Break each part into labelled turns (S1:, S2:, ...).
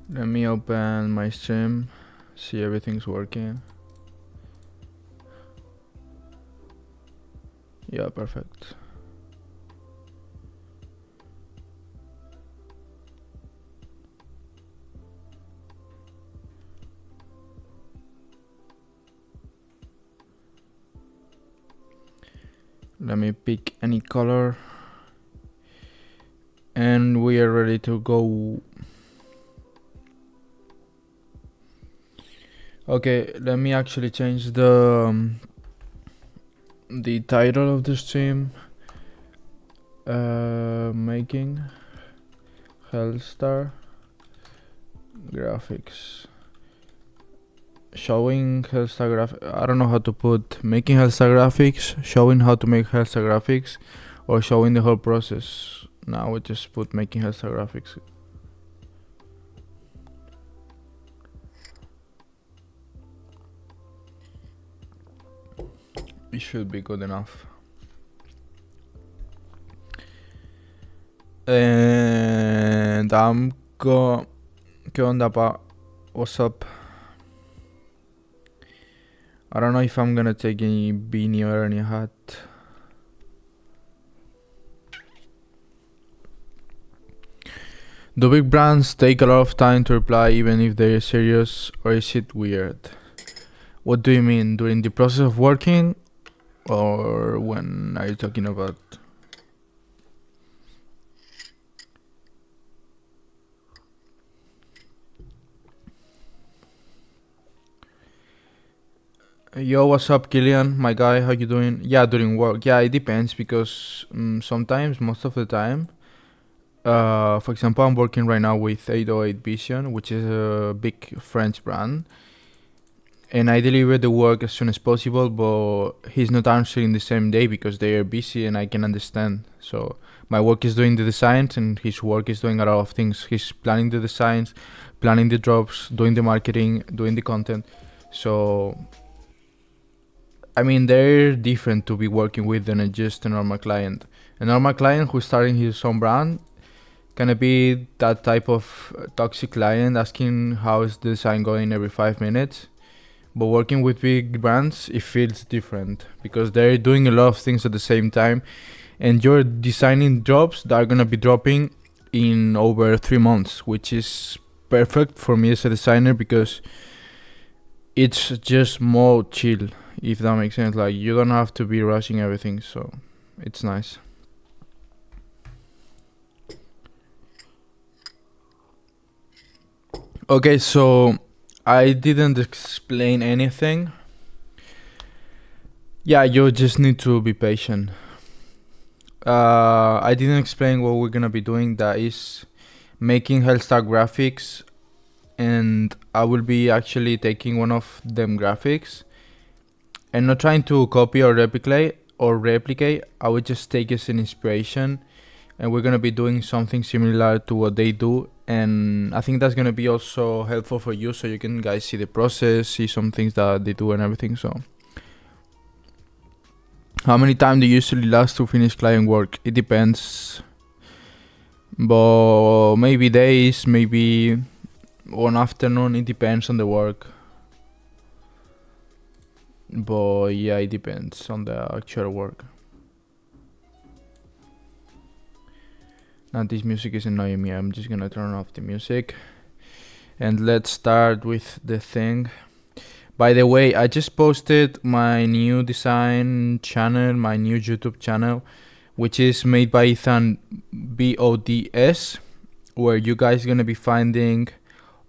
S1: Let me open my stream, see everything's working. Yeah, perfect. Let me pick any color. And we are ready to go. Okay, let me actually change the title of the stream. Making Hellstar graphics. Showing Hellstar graphics. I don't know how to put making Hellstar graphics, showing how to make Hellstar graphics, or showing the whole process. Now we just put making Hellstar graphics. It should be good enough. And I'm go. ¿Qué onda, pa? What's up? I don't know if I'm gonna take any beanie or any hat. Do big brands take a lot of time to reply even if they're serious, or is it weird? What do you mean? During the process of working, or when are you talking about? Yo, what's up, Killian? My guy, how you doing? Yeah, during work. Yeah, it depends because sometimes, most of the time, for example, I'm working right now with 808 Vision, which is a big French brand, and I deliver the work as soon as possible, but he's not answering the same day because they are busy, and I can understand. So my work is doing the designs, and his work is doing a lot of things. He's planning the designs, planning the drops, doing the marketing, doing the content. So I mean, they're different to be working with than just a normal client. A normal client who's starting his own brand can be that type of toxic client asking how is the design going every 5 minutes. But working with big brands, it feels different because they're doing a lot of things at the same time, and you're designing drops that are gonna be dropping in over 3 months, which is perfect for me as a designer because it's just more chill, if that makes sense. Like, you don't have to be rushing everything, so it's nice. Okay, so I didn't explain anything. Yeah, you just need to be patient. I didn't explain what we're gonna be doing. That is making Hellstar graphics, and I will be actually taking one of them graphics and not trying to copy or replicate. I would just take it as an inspiration, and we're gonna be doing something similar to what they do, and I think that's gonna be also helpful for you, so you can guys see the process, see some things that they do and everything. So how many time do you usually last to finish client work? It depends, but maybe days, maybe one afternoon. It depends on the work, but yeah, it depends on the actual work. Now this music is annoying me. I'm just gonna turn off the music, and let's start with the thing. By the way, I just posted my new design channel, my new YouTube channel, which is made by Ethan BODS, where you guys gonna be finding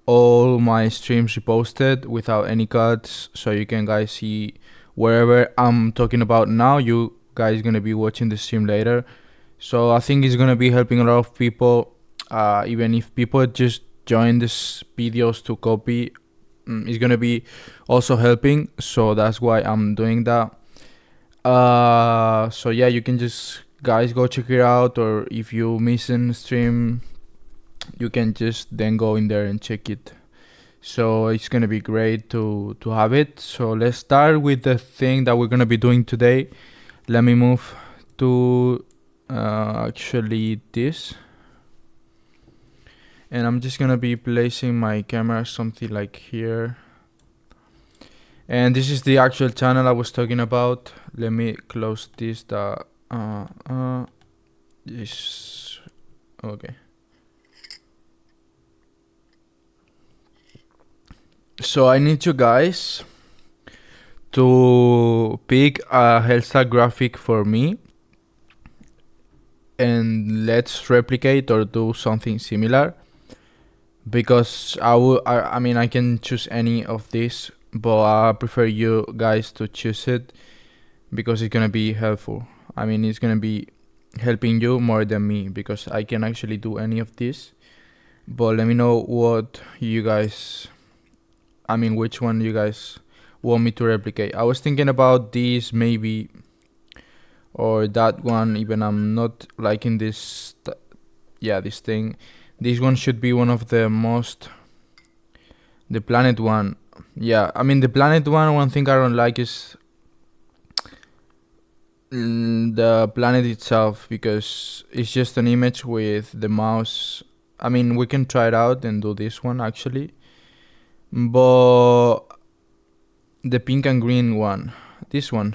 S1: all my streams reposted without any cuts, so you can guys see wherever I'm talking about now. You guys gonna be watching the stream later, so I think it's gonna be helping a lot of people. Even if people just join these videos to copy, it's gonna be also helping, so that's why I'm doing that. So yeah, you can just guys go check it out, or if you missing stream, you can just then go in there and check it. So it's gonna be great to have it. So let's start with the thing that we're gonna be doing today. Let me move to actually this, And I'm just gonna be placing my camera something like here. And this is the actual channel I was talking about. Let me close this. This. Okay. So I need you guys to pick a Hellstar graphic for me, and let's replicate or do something similar. Because I mean, I can choose any of these, but I prefer you guys to choose it because it's gonna be helpful. I mean, it's gonna be helping you more than me because I can actually do any of this. But let me know what you guys, I mean, which one you guys want me to replicate. I was thinking about this maybe, or that one. Even I'm not liking this. Yeah, this thing. This one should be one of the most. The planet one. Yeah, I mean the planet one thing I don't like is the planet itself, because it's just an image with the mouse. I mean, we can try it out and do this one actually, but the pink and green one, this one,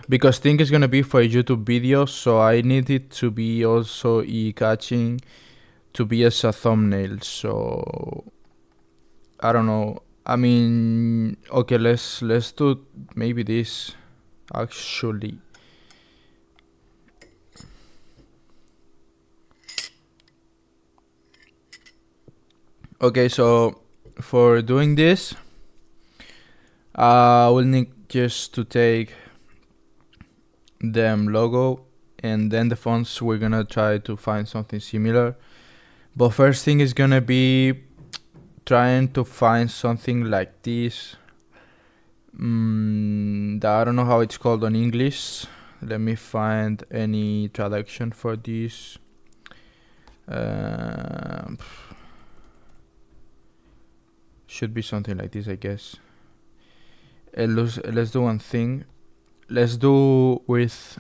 S1: because thing is gonna be for a YouTube video, so I need it to be also catching to be as a thumbnail. So I don't know. I mean, okay, let's do maybe this actually. Okay, so for doing this, we'll need just to take the logo and then the fonts. We're gonna try to find something similar, but first thing is gonna be trying to find something like this. I don't know how it's called in English. Let me find any traduction for this. Should be something like this, I guess. Let's do one thing. Let's do with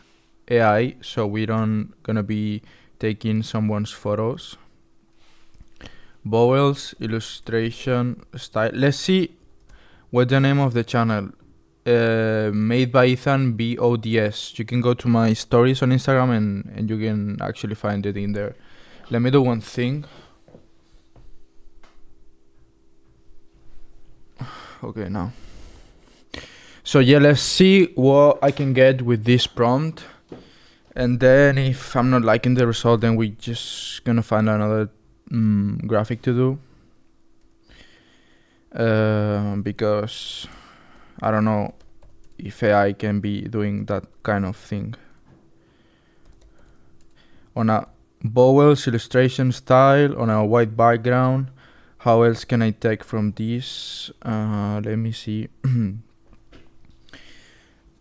S1: AI, so we don't gonna be taking someone's photos. Vowels, illustration, style. Let's see what's the name of the channel. Made by Ethan BODS. You can go to my stories on Instagram and you can actually find it in there. Let me do one thing. Okay, now. So yeah, let's see what I can get with this prompt. And then if I'm not liking the result, then we just gonna find another graphic to do. Because I don't know if AI can be doing that kind of thing. On a vowels illustration style, on a white background, how else can I take from this? Let me see.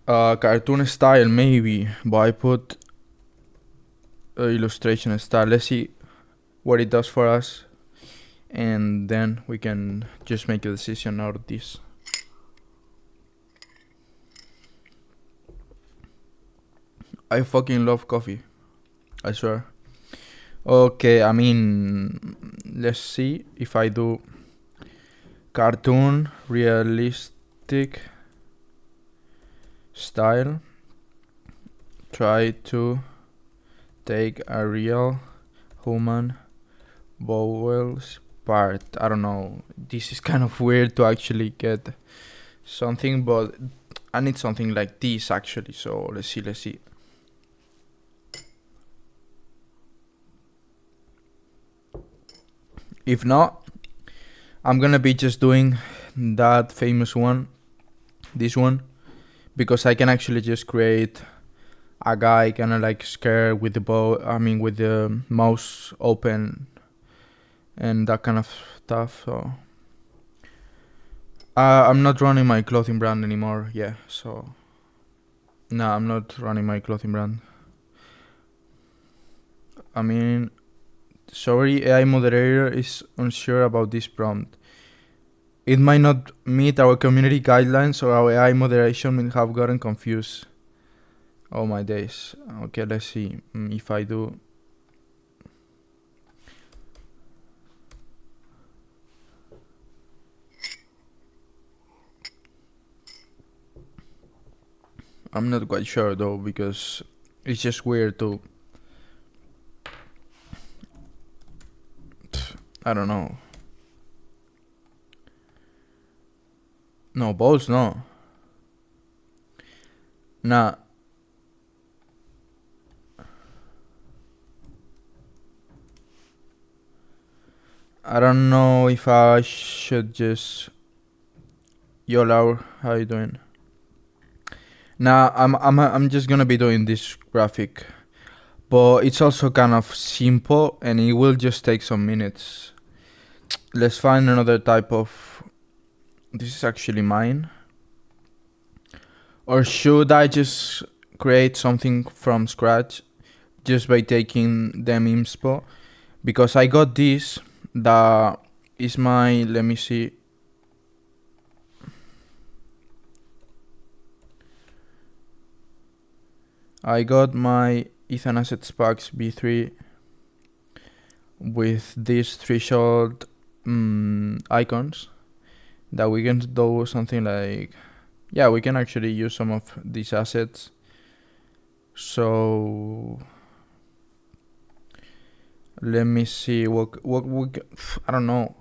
S1: Cartoon style maybe, but I put illustration style. Let's see what it does for us, and then we can just make a decision out of this. I fucking love coffee, I swear. Okay, I mean, let's see if I do cartoon realistic style. Try to take a real human vowels part. I don't know. This is kind of weird to actually get something, but I need something like this actually. So let's see. If not, I'm gonna be just doing that famous one, this one, because I can actually just create a guy kind of like scared with with the mouse open and that kind of stuff. So I'm not running my clothing brand anymore. Yeah, so no, I'm not running my clothing brand. I mean, sorry, AI moderator is unsure about this prompt. It might not meet our community guidelines, or our AI moderation will have gotten confused. Oh my days. Okay, let's see if I do. I'm not quite sure though, because it's just weird to. I don't know. No, balls, no. Nah. I don't know if I should just. Yo, Laura, how you doing? Nah, I'm just gonna be doing this graphic, but it's also kind of simple and it will just take some minutes. Let's find another type of. This is actually mine. Or should I just create something from scratch just by taking them inspo? Because I got this that is my, let me see. I got my Ethan Assets Packs V3 with these threshold icons that we can do something like, yeah, we can actually use some of these assets. So let me see what I don't know.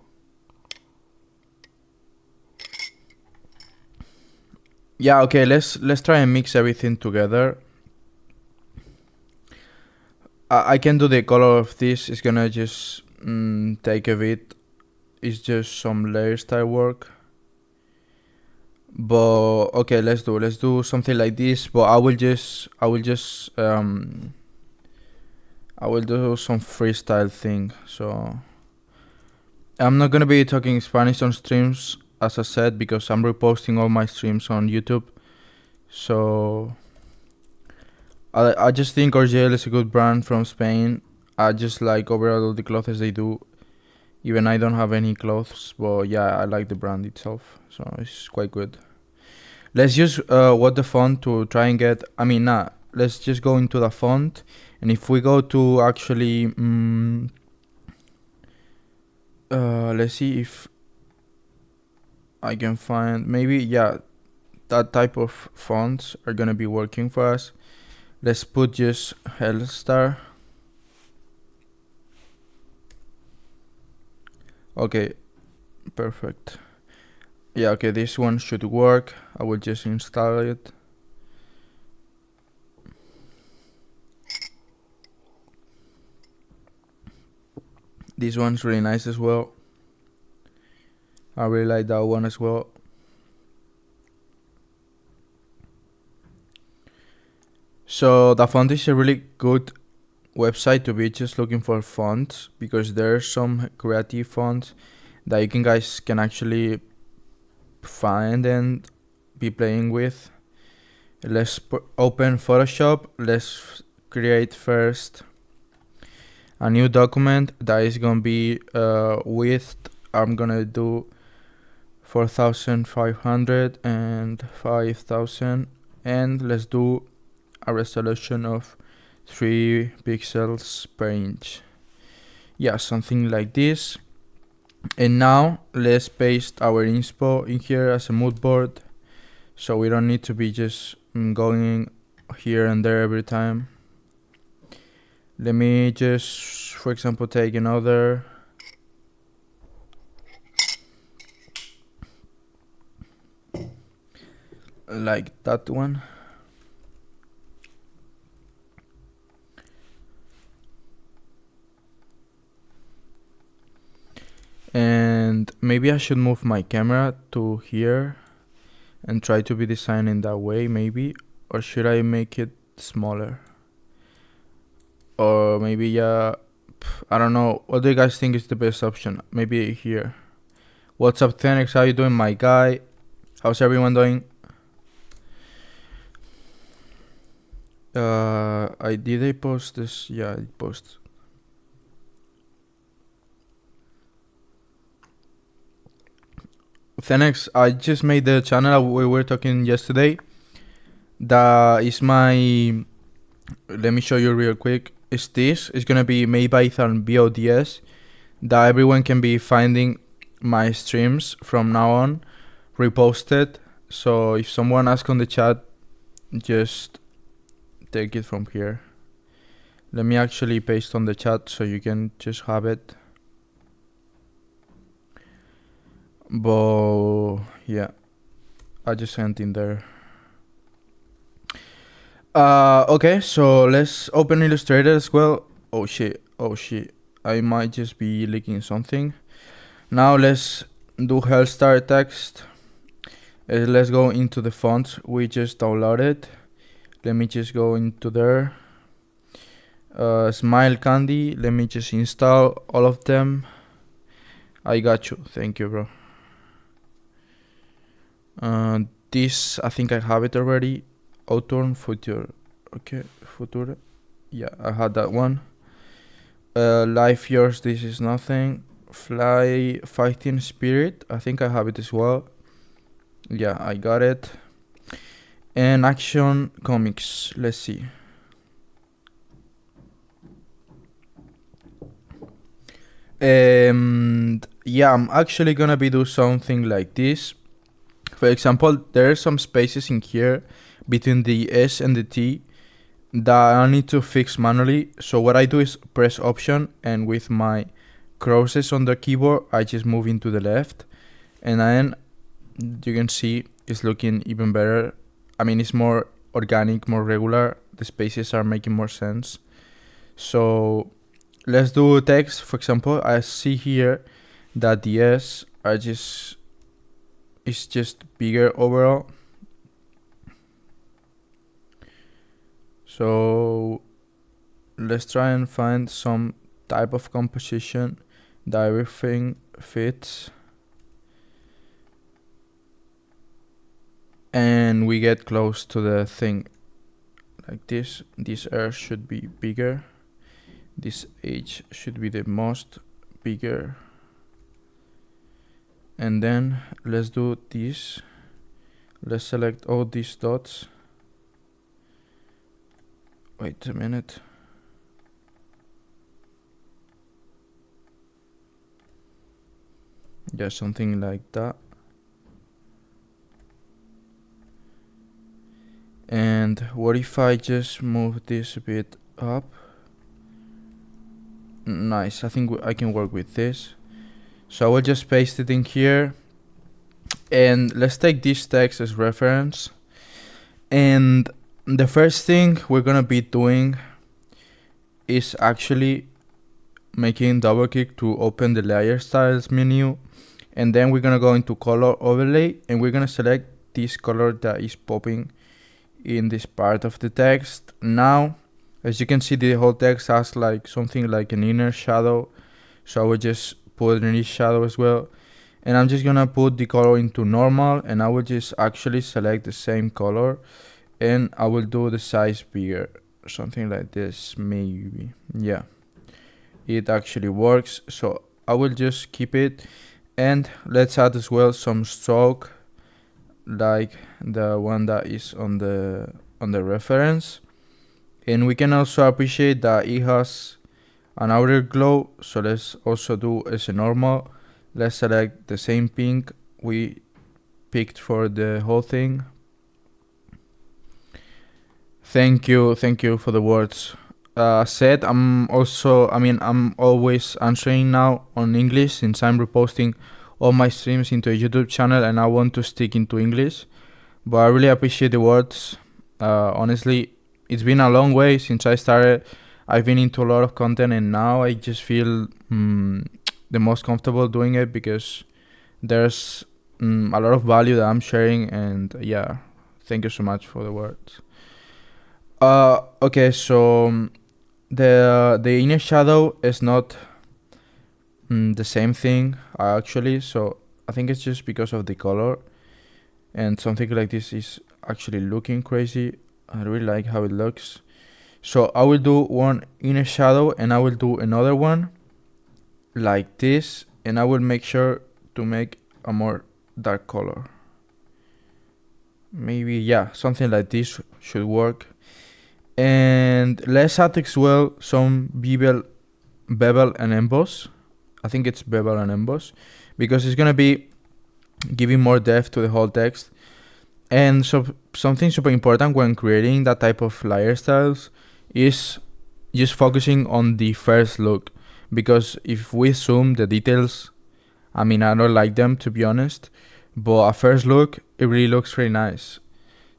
S1: Yeah, okay, let's try and mix everything together. I can do the color of this. It's gonna just take a bit. It's just some layer style work. But okay, let's do something like this. But I will do some freestyle thing. So I'm not gonna be talking Spanish on streams, as I said, because I'm reposting all my streams on YouTube. So I just think Orgel is a good brand from Spain. I just like overall the clothes they do. Even I don't have any clothes, but yeah, I like the brand itself. So it's quite good. Let's use what the font to try and get. I mean, let's just go into the font, and if we go to actually, let's see if I can find maybe, yeah, that type of fonts are gonna be working for us. Let's put just Hellstar. Okay, perfect. Yeah, okay, this one should work. I will just install it. This one's really nice as well. I really like that one as well. So the font is a really good website to be just looking for fonts, because there's some creative fonts that you guys can actually find and be playing with. Let's open Photoshop. Let's create first a new document that is gonna be width. I'm gonna do 4,500 and 5,000, and let's do a resolution of 3 pixels per inch. Yeah, something like this. And now let's paste our inspo in here as a mood board, so we don't need to be just going here and there every time. Let me just, for example, take another. Like that one. And maybe I should move my camera to here and try to be designing that way, maybe. Or should I make it smaller? Or maybe, yeah, I don't know. What do you guys think is the best option? Maybe here. What's up, Thenix? How you doing, my guy? How's everyone doing? Did I post this? Yeah, I post. Thenix, I just made the channel we were talking yesterday. That is my. Let me show you real quick. It's this. It's gonna be made by Ethan BODS. That everyone can be finding my streams from now on, reposted. So if someone asks on the chat just take it from here. Let me actually paste on the chat so you can just have it. But yeah, I just sent in there. Okay, so let's open Illustrator as well. Oh shit, I might just be leaking something. Now let's do Hellstar text. Let's go into the fonts we just downloaded. Let me just go into there. Smile Candy, let me just install all of them. I got you, thank you, bro. This, I think I have it already. Autumn Future, okay, Future. Yeah, I had that one. Life Yours, this is nothing. Fly Fighting Spirit, I think I have it as well. Yeah, I got it. And Action Comics, let's see. Yeah, I'm actually gonna be do something like this. For example, there are some spaces in here between the S and the T that I need to fix manually. So what I do is press Option, and with my crosses on the keyboard, I just move into the left, and then you can see it's looking even better. I mean, it's more organic, more regular. The spaces are making more sense. So let's do text. For example, I see here that the S are just is just bigger overall. So let's try and find some type of composition that everything fits. And we get close to the thing like this. This R should be bigger. This H should be the most bigger. And then let's do this. Let's select all these dots. Wait a minute. Yeah, something like that. And what if I just move this a bit up? Nice, I think I can work with this. So I will just paste it in here. And let's take this text as reference. And the first thing we're gonna be doing is actually making double click to open the layer styles menu. And then we're gonna go into color overlay, and we're gonna select this color that is popping in this part of the text. Now, as you can see, the whole text has like something like an inner shadow. So I will just put an inner shadow as well. And I'm just gonna put the color into normal, and I will just actually select the same color, and I will do the size bigger, something like this, maybe. Yeah, it actually works. So I will just keep it, and let's add as well some stroke, like the one that is on the reference. And we can also appreciate that it has an outer glow. So let's also do as a normal. Let's select the same pink we picked for the whole thing. Thank you for the words. Said, I'm always answering now on English since I'm reposting all my streams into a YouTube channel, and I want to stick into English. But I really appreciate the words. Honestly, it's been a long way since I started. I've been into a lot of content, and now I just feel the most comfortable doing it because there's a lot of value that I'm sharing. And yeah, thank you so much for the words. Okay, so the inner shadow is not the same thing actually. So I think it's just because of the color, and something like this is actually looking crazy. I really like how it looks. So I will do one inner shadow, and I will do another one like this, and I will make sure to make a more dark color. Maybe, yeah, something like this should work. And let's add as well some bevel and emboss. I think it's bevel and emboss because it's gonna be giving more depth to the whole text. And so something super important when creating that type of layer styles is just focusing on the first look, because if we zoom the details, I mean, I don't like them, to be honest, but at first look it really looks really nice.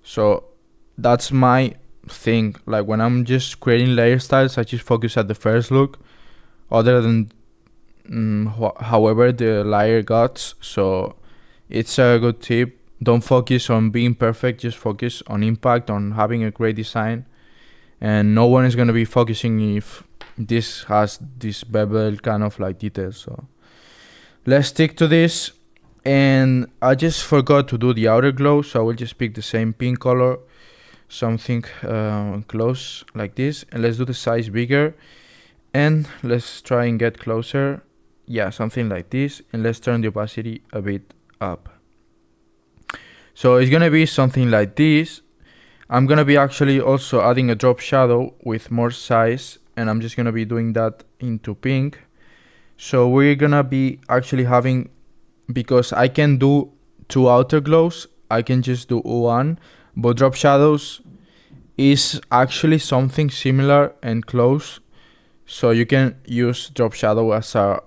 S1: So that's my thing. Like when I'm just creating layer styles, I just focus at the first look, other than however the layer got. So it's a good tip. Don't focus on being perfect, just focus on impact, on having a great design. And no one is going to be focusing if this has this bevel kind of like details. So let's stick to this. And I just forgot to do the outer glow, so I will just pick the same pink color, something close like this, and let's do the size bigger, and let's try and get closer. Yeah, something like this, and let's turn the opacity a bit up. So it's gonna be something like this. I'm gonna be actually also adding a drop shadow with more size, and I'm just gonna be doing that into pink. So we're gonna be actually having, because I can do 2 outer glows, I can just do one, but drop shadows is actually something similar and close. So you can use drop shadow as a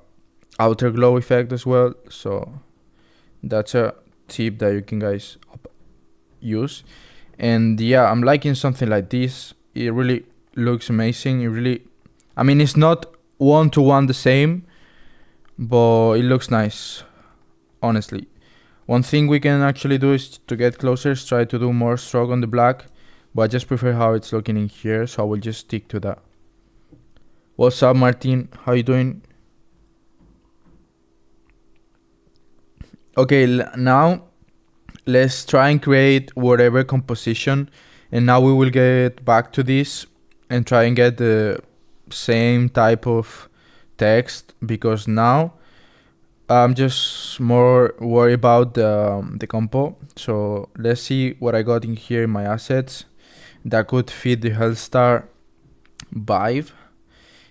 S1: outer glow effect as well. So that's a tip that you can guys use. And yeah, I'm liking something like this. It really looks amazing. It really, I mean, it's not one-to-one the same, but it looks nice, honestly. One thing we can actually do is to get closer, is try to do more stroke on the black, but I just prefer how it's looking in here, so I will just stick to that. What's up, Martin? How you doing? Okay, now let's try and create whatever composition, and now we will get back to this and try and get the same type of text, because now I'm just more worried about the compo. So let's see what I got in here in my assets that could fit the Hellstar vibe.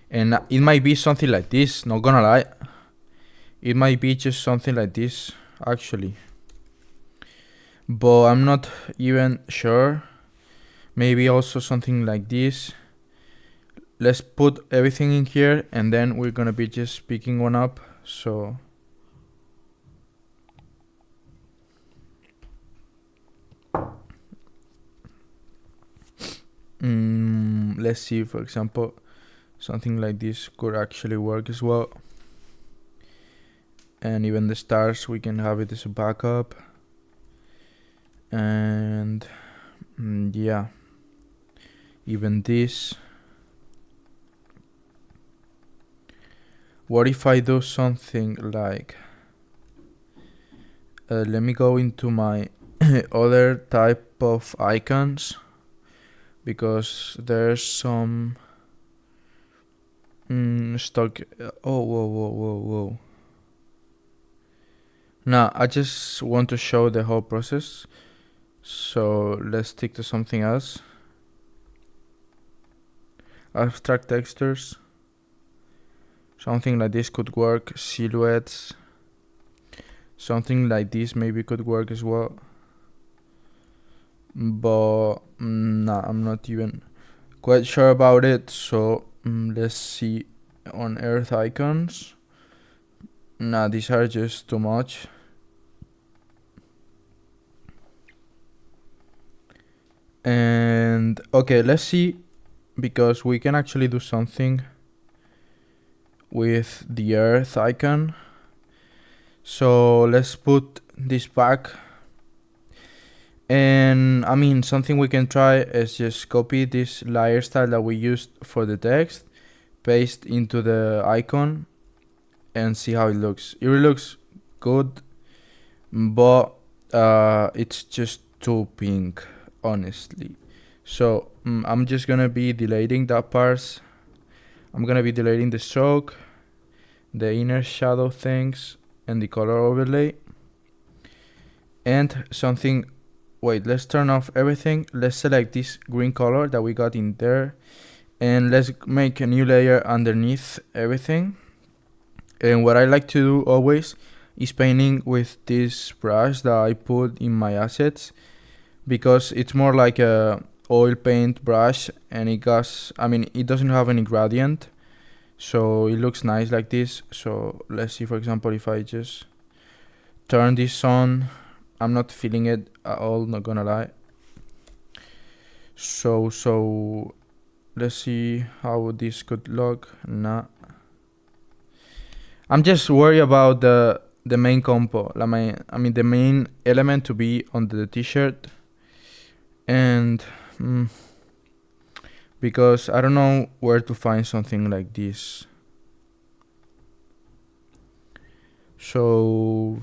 S1: And it might be something like this, not gonna lie. It might be just something like this, actually. But I'm not even sure. Maybe also something like this. Let's put everything in here, and then we're gonna be just picking one up. So let's see, for example, something like this could actually work as well. And even the stars, we can have it as a backup. And yeah, even this. What if I do something like, let me go into my other type of icons, because there's some stock. Oh, whoa. Nah, I just want to show the whole process. So let's stick to something else. Abstract textures. Something like this could work. Silhouettes. Something like this maybe could work as well. But nah, I'm not even quite sure about it. So let's see on Earth icons. Nah, these are just too much. And okay, let's see, because we can actually do something with the Earth icon. So let's put this back. And I mean, something we can try is just copy this layer style that we used for the text, paste into the icon, and see how it looks. It really looks good, but it's just too pink, honestly. So I'm just gonna be deleting that part. I'm gonna be deleting the stroke, the inner shadow things, and the color overlay. And something, wait, let's turn off everything. Let's select this green color that we got in there, and let's make a new layer underneath everything. And what I like to do always is painting with this brush that I put in my assets. because it's more like a oil paint brush, and it doesn't have any gradient, so it looks nice like this. So let's see, for example, if I just turn this on, I'm not feeling it at all, not gonna lie. So let's see how this could look. Nah, I'm just worried about the main compo, the main element to be on the t-shirt, and because I don't know where to find something like this. So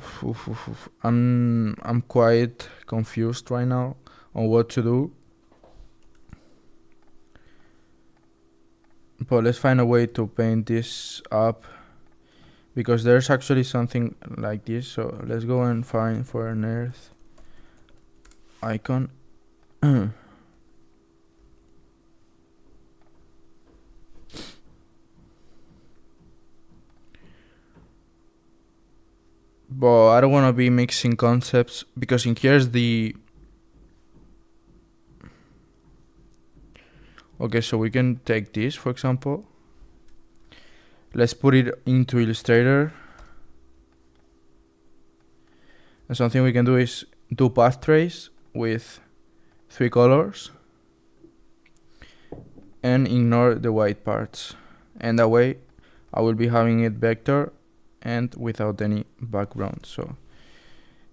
S1: I'm quite confused right now on what to do. But let's find a way to paint this up, because there's actually something like this. So let's go and find for an earth icon. But I don't want to be mixing concepts, because in here's the... Okay, so we can take this, for example. Let's put it into Illustrator. And something we can do is do path trace with 3 colors and ignore the white parts. And that way I will be having it vector and without any background. So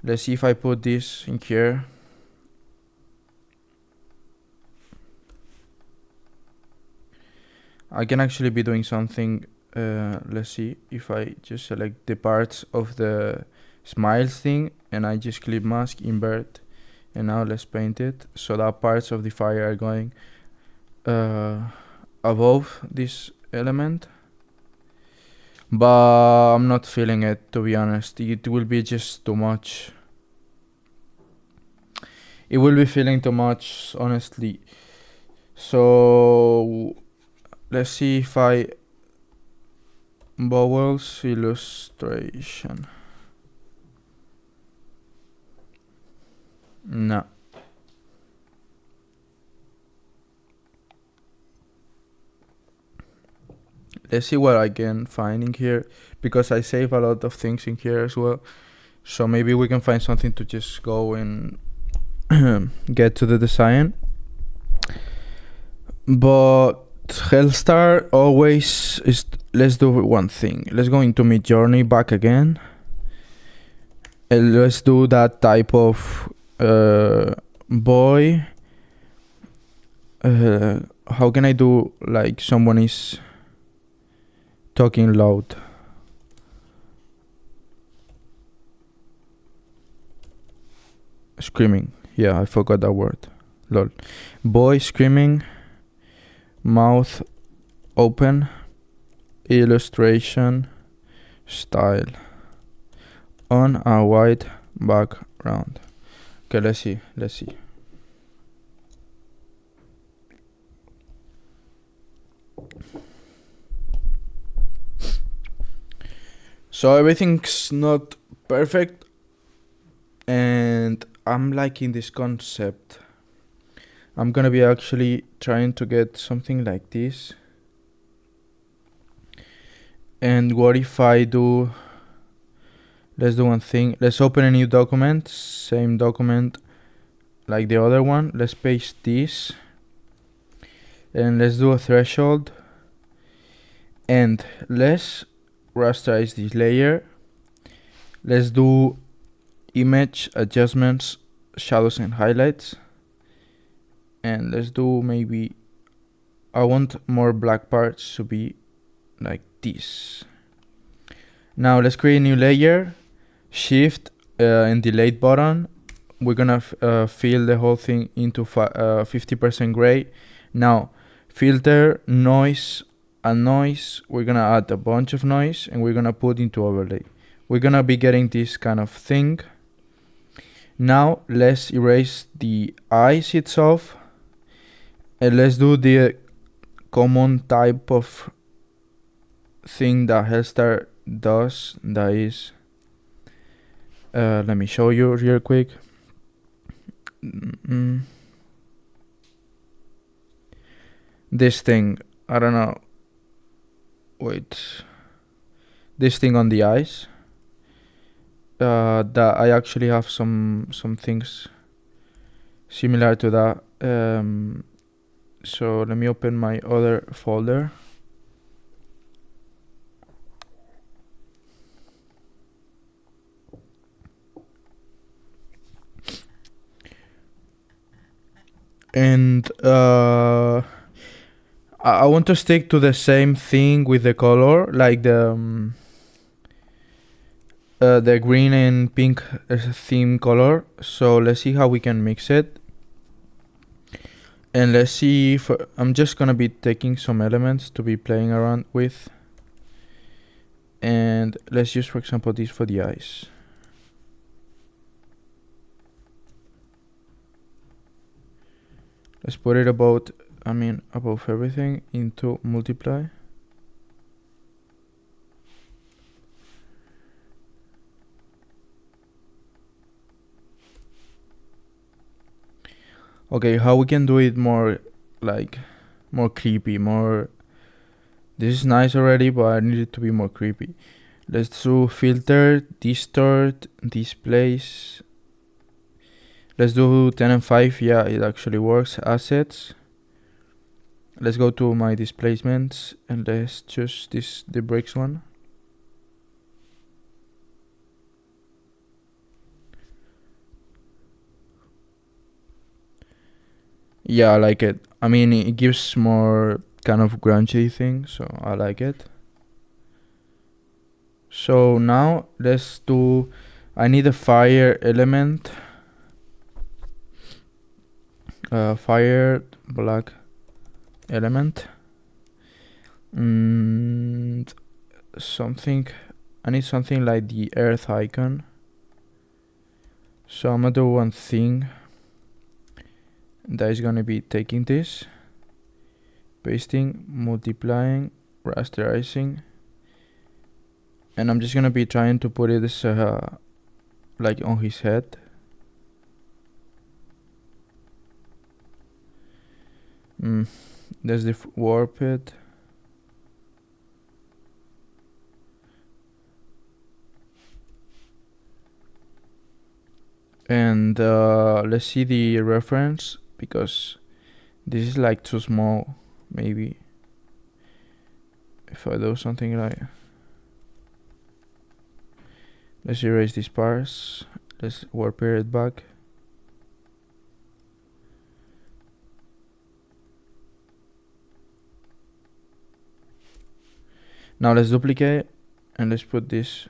S1: let's see if I put this in here. I can actually be doing something. Let's see if I just select the parts of the smiles thing and I just clip mask, invert, and now let's paint it so that parts of the fire are going above this element. But I'm not feeling it, to be honest. It will be just too much. It will be feeling too much, honestly. So let's see if I... Vowels illustration. No. Let's see what I can find in here, because I save a lot of things in here as well. So maybe we can find something to just go and get to the design. But Hellstar always is... Let's do one thing. Let's go into Midjourney back again. And let's do that type of boy. How can I do like someone is talking loud? Screaming. Yeah, I forgot that word. Lol. Boy screaming. Mouth open. Illustration style on a white background. Okay, let's see. So everything's not perfect, and I'm liking this concept. I'm gonna be actually trying to get something like this. And what if I do... Let's do one thing. Let's open a new document. Same document like the other one. Let's paste this. And let's do a threshold. And let's rasterize this layer. Let's do image adjustments, shadows and highlights. And let's do maybe... I want more black parts to be like this. Now let's create a new layer. Shift and delete button. We're gonna fill the whole thing into 50% gray. Now filter, noise, and noise. We're gonna add a bunch of noise and we're gonna put into overlay. We're gonna be getting this kind of thing. Now let's erase the eyes itself, and let's do the common type of thing that Hellstar does. That is, let me show you real quick. This thing, I don't know. Wait, this thing on the eyes. That I actually have some things similar to that. So let me open my other folder. And I want to stick to the same thing with the color, like the green and pink theme color. So let's see how we can mix it. And let's see if I'm just gonna be taking some elements to be playing around with. And let's use, for example, this for the eyes. Let's put it above everything into multiply. Okay, how we can do it more, like, more creepy, more... This is nice already, but I need it to be more creepy. Let's do filter, distort, displace. Let's do 10 and 5, yeah, it actually works. Assets. Let's go to my displacements and let's choose the bricks one. Yeah, I like it. I mean, it gives more kind of grungy thing, so I like it. So now let's do... I need a fire element. Fire black element. Something... I need something like the earth icon. So I'm gonna do one thing. That is gonna be taking this, pasting, multiplying, rasterizing, and I'm just gonna be trying to put it like on his head. There's the warp it. And let's see the reference, because this is like too small. Maybe if I do something like... Let's erase these parts. Let's warp it back. Now let's duplicate and let's put this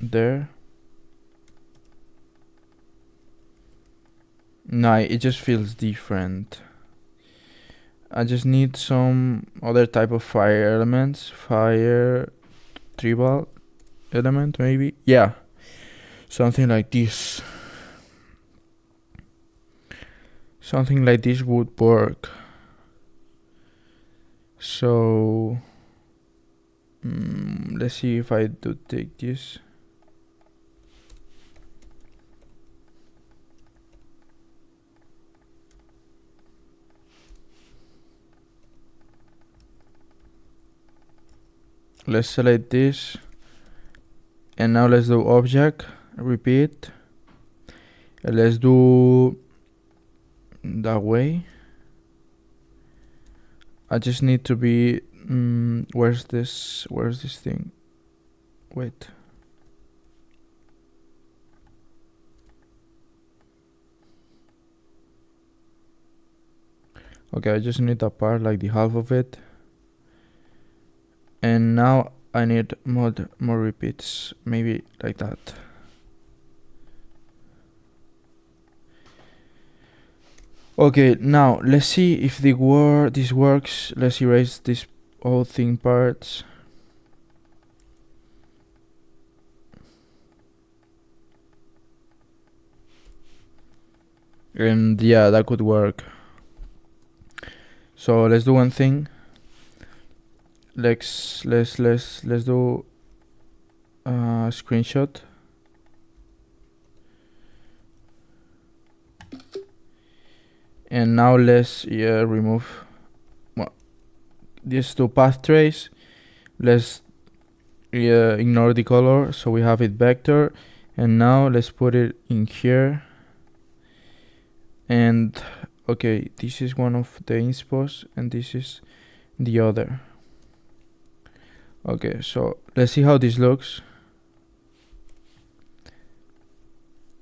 S1: there. No, it just feels different. I just need some other type of fire elements. Fire tribal element, maybe. Yeah, something like this. Something like this would work. So let's see if I do take this. Let's select this, and now let's do object, repeat, and let's do that way. I just need to be where's this thing? Wait. Okay, I just need that part, like the half of it. And now I need more repeats, maybe like that. Okay, now let's see if this works. Let's erase this whole thing parts. And yeah, that could work. So let's do one thing. Let's do a screenshot. And now let's remove these two path trace. Let's ignore the color, so we have it vector. And now let's put it in here. And okay, this is one of the inspos and this is the other. Okay, so let's see how this looks,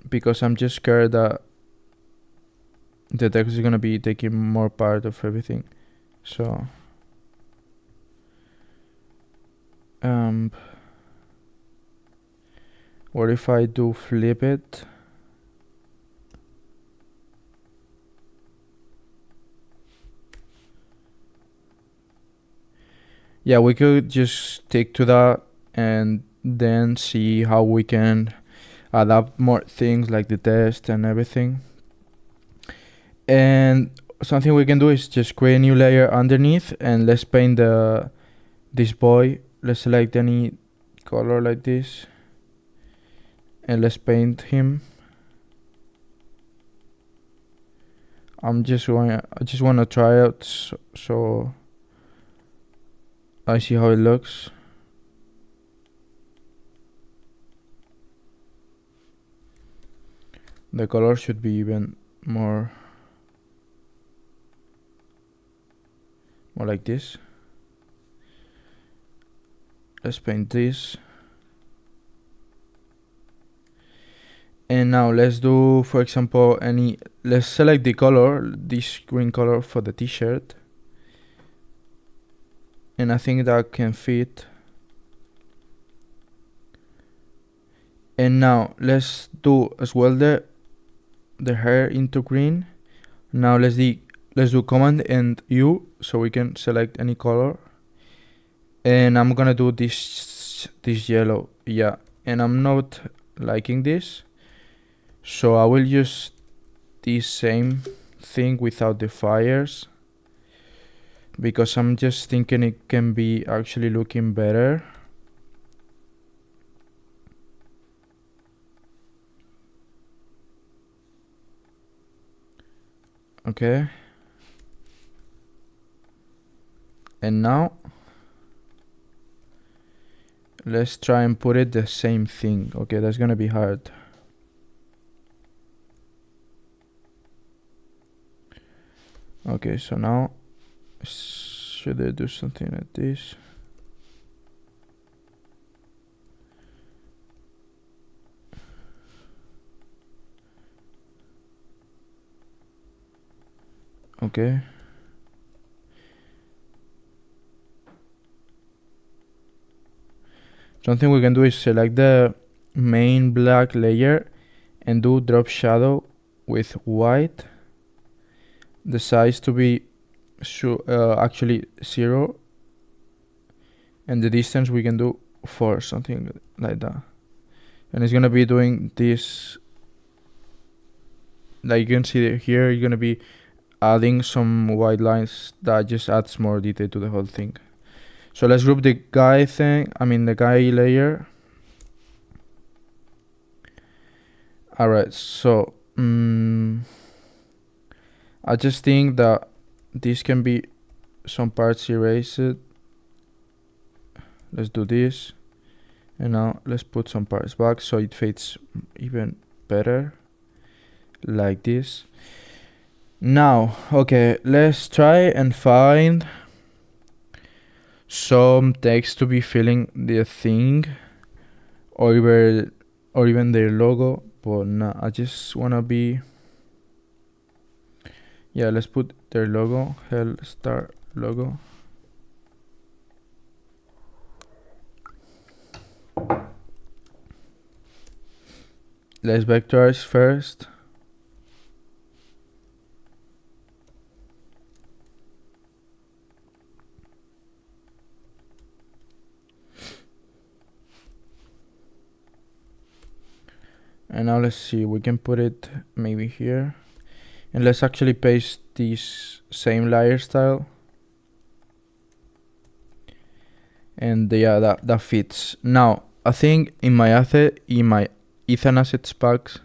S1: because I'm just scared that the text is gonna be taking more part of everything. So what if I do flip it? Yeah, we could just stick to that and then see how we can adapt more things like the test and everything. And something we can do is just create a new layer underneath, and let's paint this boy. Let's select any color like this and let's paint him. I just want to try out so I see how it looks. The color should be even more like this. Let's paint this. And now let's do, for example, let's select the color, this green color for the t-shirt. And I think that can fit. And now let's do as well the hair into green. Now let's do Command and U so we can select any color. And I'm gonna do this yellow, yeah. And I'm not liking this, so I will use this same thing without the fires, because I'm just thinking it can be actually looking better. Okay. And now let's try and put it the same thing. Okay, that's gonna be hard. Okay, so now should I do something like this? Okay. Something we can do is select the main black layer and do drop shadow with white. The size to be actually 0, and the distance we can do 4, something like that. And it's gonna be doing this, like you can see here, you're gonna be adding some white lines that just adds more detail to the whole thing. So let's group the guy the guy layer. Alright, so I just think that this can be some parts erased. Let's do this, and now let's put some parts back so it fades even better, like this. Now, okay, let's try and find some text to be filling the thing, or even their logo. But no, I just wanna be, yeah, let's put their logo, Hellstar logo. Let's vectorize first. And now let's see, we can put it maybe here. And let's actually paste this same layer style. And yeah, that fits. Now, I think in my Ethan assets packs,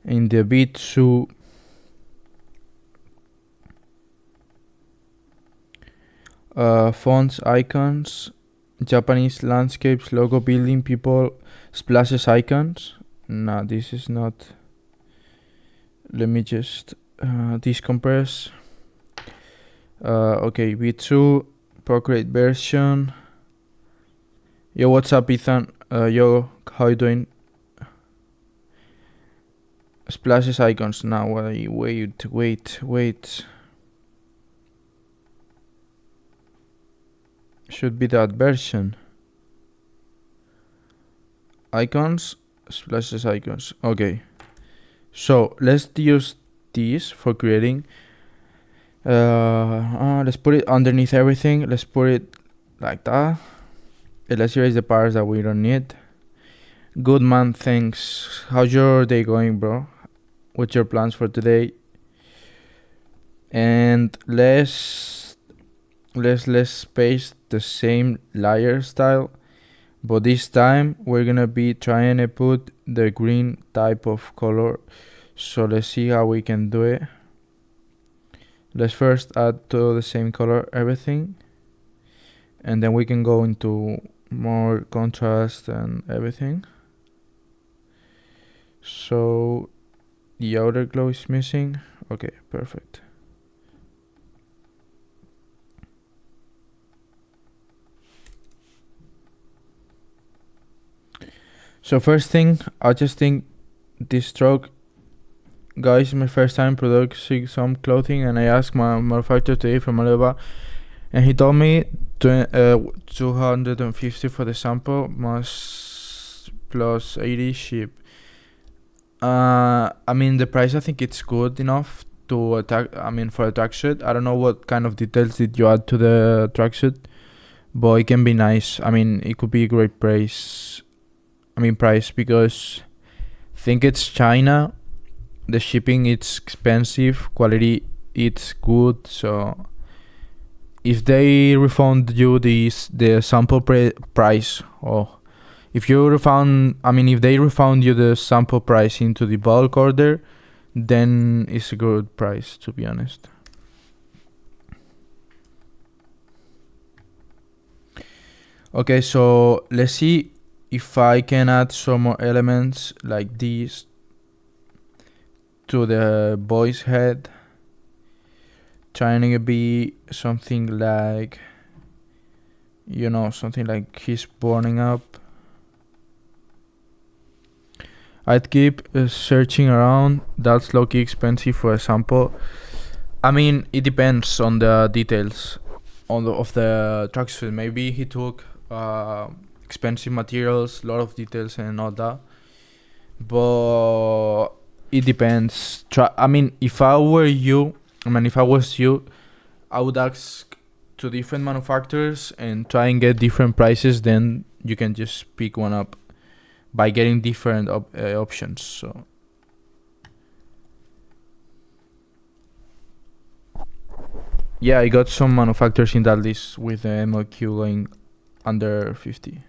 S1: in the B2 Fonts, icons, Japanese landscapes, logo, building, people, splashes, icons. No, this is not. Let me just decompress. Okay, V2, Procreate version. Yo, what's up, Ethan? Yo, how you doing? Splashes, icons. Now, wait. Should be that version. Icons, splashes, icons. Okay. So let's use this for creating. Let's put it underneath everything. Let's put it like that. And let's erase the parts that we don't need. Good man, thanks. How's your day going, bro? What's your plans for today? And let's paste the same layer style, but this time we're gonna be trying to put the green type of color. So let's see how we can do it. Let's first add to the same color everything, and then we can go into more contrast and everything. So the outer glow is missing. Okay, perfect. So first thing, I just think this stroke, guys, my first time producing some clothing, and I asked my manufacturer today from Alibaba, and he told me 250 for the sample plus 80 ship. I mean, the price, I think it's good enough to attack. I mean, for a tracksuit, I don't know what kind of details did you add to the tracksuit, but it can be nice. I mean, it could be a great price. Because I think it's China. The shipping, it's expensive. Quality, it's good. So if they refund you the sample price, or if they refund you the sample price into the bulk order, then it's a good price, to be honest. Okay, so let's see if I can add some more elements like these to the boy's head, trying to be something like, something like he's burning up. I'd keep searching around. That's low-key expensive for a sample. I mean, it depends on the details of the tracksuit. Maybe he took expensive materials, a lot of details and all that, but it depends. If I was you, I would ask to different manufacturers and try and get different prices. Then you can just pick one up by getting different options. So yeah, I got some manufacturers in that list with the MOQ going under 50.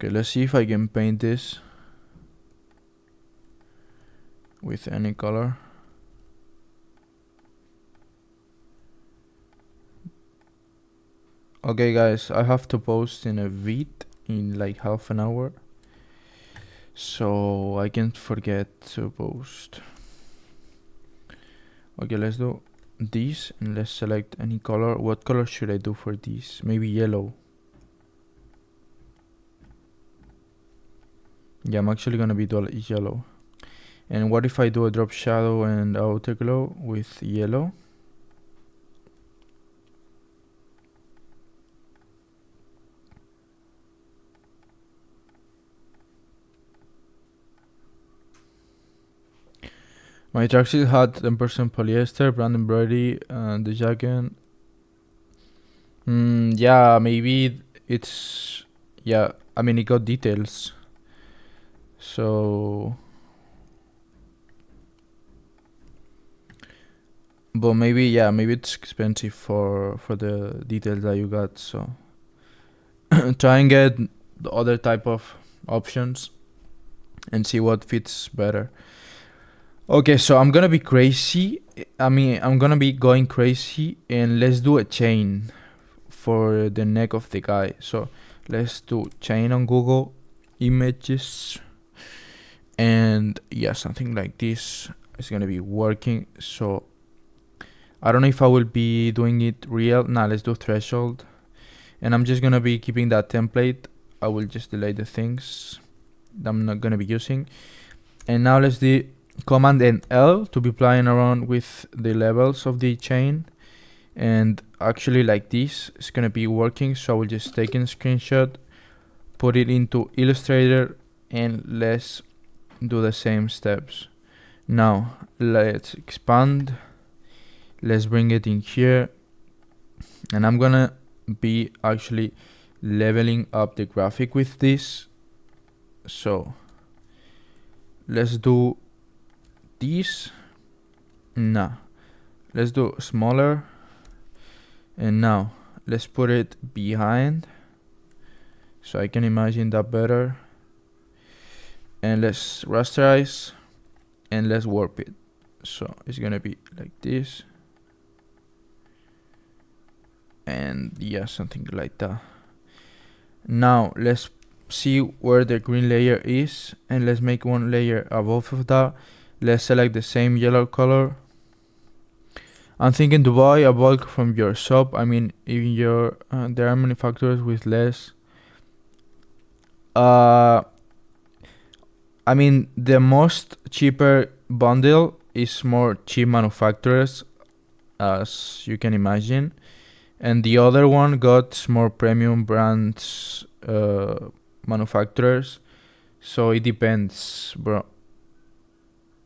S1: Okay, let's see if I can paint this with any color. Okay, guys, I have to post in a bit in like half an hour, so I can't forget to post. Okay, let's do this and let's select any color. What color should I do for this? Maybe yellow. Yeah, I'm actually gonna be doing yellow. And what if I do a drop shadow and outer glow with yellow? My tracksuit had 10% polyester, brand embroidery, and the jacket. Yeah, maybe it's... Yeah, I mean, it got details. So... But maybe it's expensive for the details that you got. So try and get the other type of options and see what fits better. Okay, so I'm gonna be crazy. I'm gonna be going crazy, and let's do a chain for the neck of the guy. So let's do chain on Google Images, and yeah, something like this is gonna be working. So I don't know if I will be doing it real. Nah, let's do threshold, and I'm just gonna be keeping that template. I will just delete the things that I'm not gonna be using, and now let's do Command and L to be playing around with the levels of the chain. And actually like this is gonna be working, so I will just take a screenshot, put it into Illustrator, and let's do the same steps. Now let's expand, let's bring it in here, and I'm gonna be actually leveling up the graphic with this. So let's do this. Nah, let's do smaller, and now let's put it behind so I can imagine that better, and let's rasterize and let's warp it. So it's gonna be like this, and yeah, something like that. Now let's see where the green layer is, and let's make one layer above of that. Let's select the same yellow color. I'm thinking to buy a bulk from your shop. I mean, even your there are manufacturers with less. I mean, the most cheaper bundle is more cheap manufacturers, as you can imagine, and the other one got more premium brands manufacturers. So it depends, bro.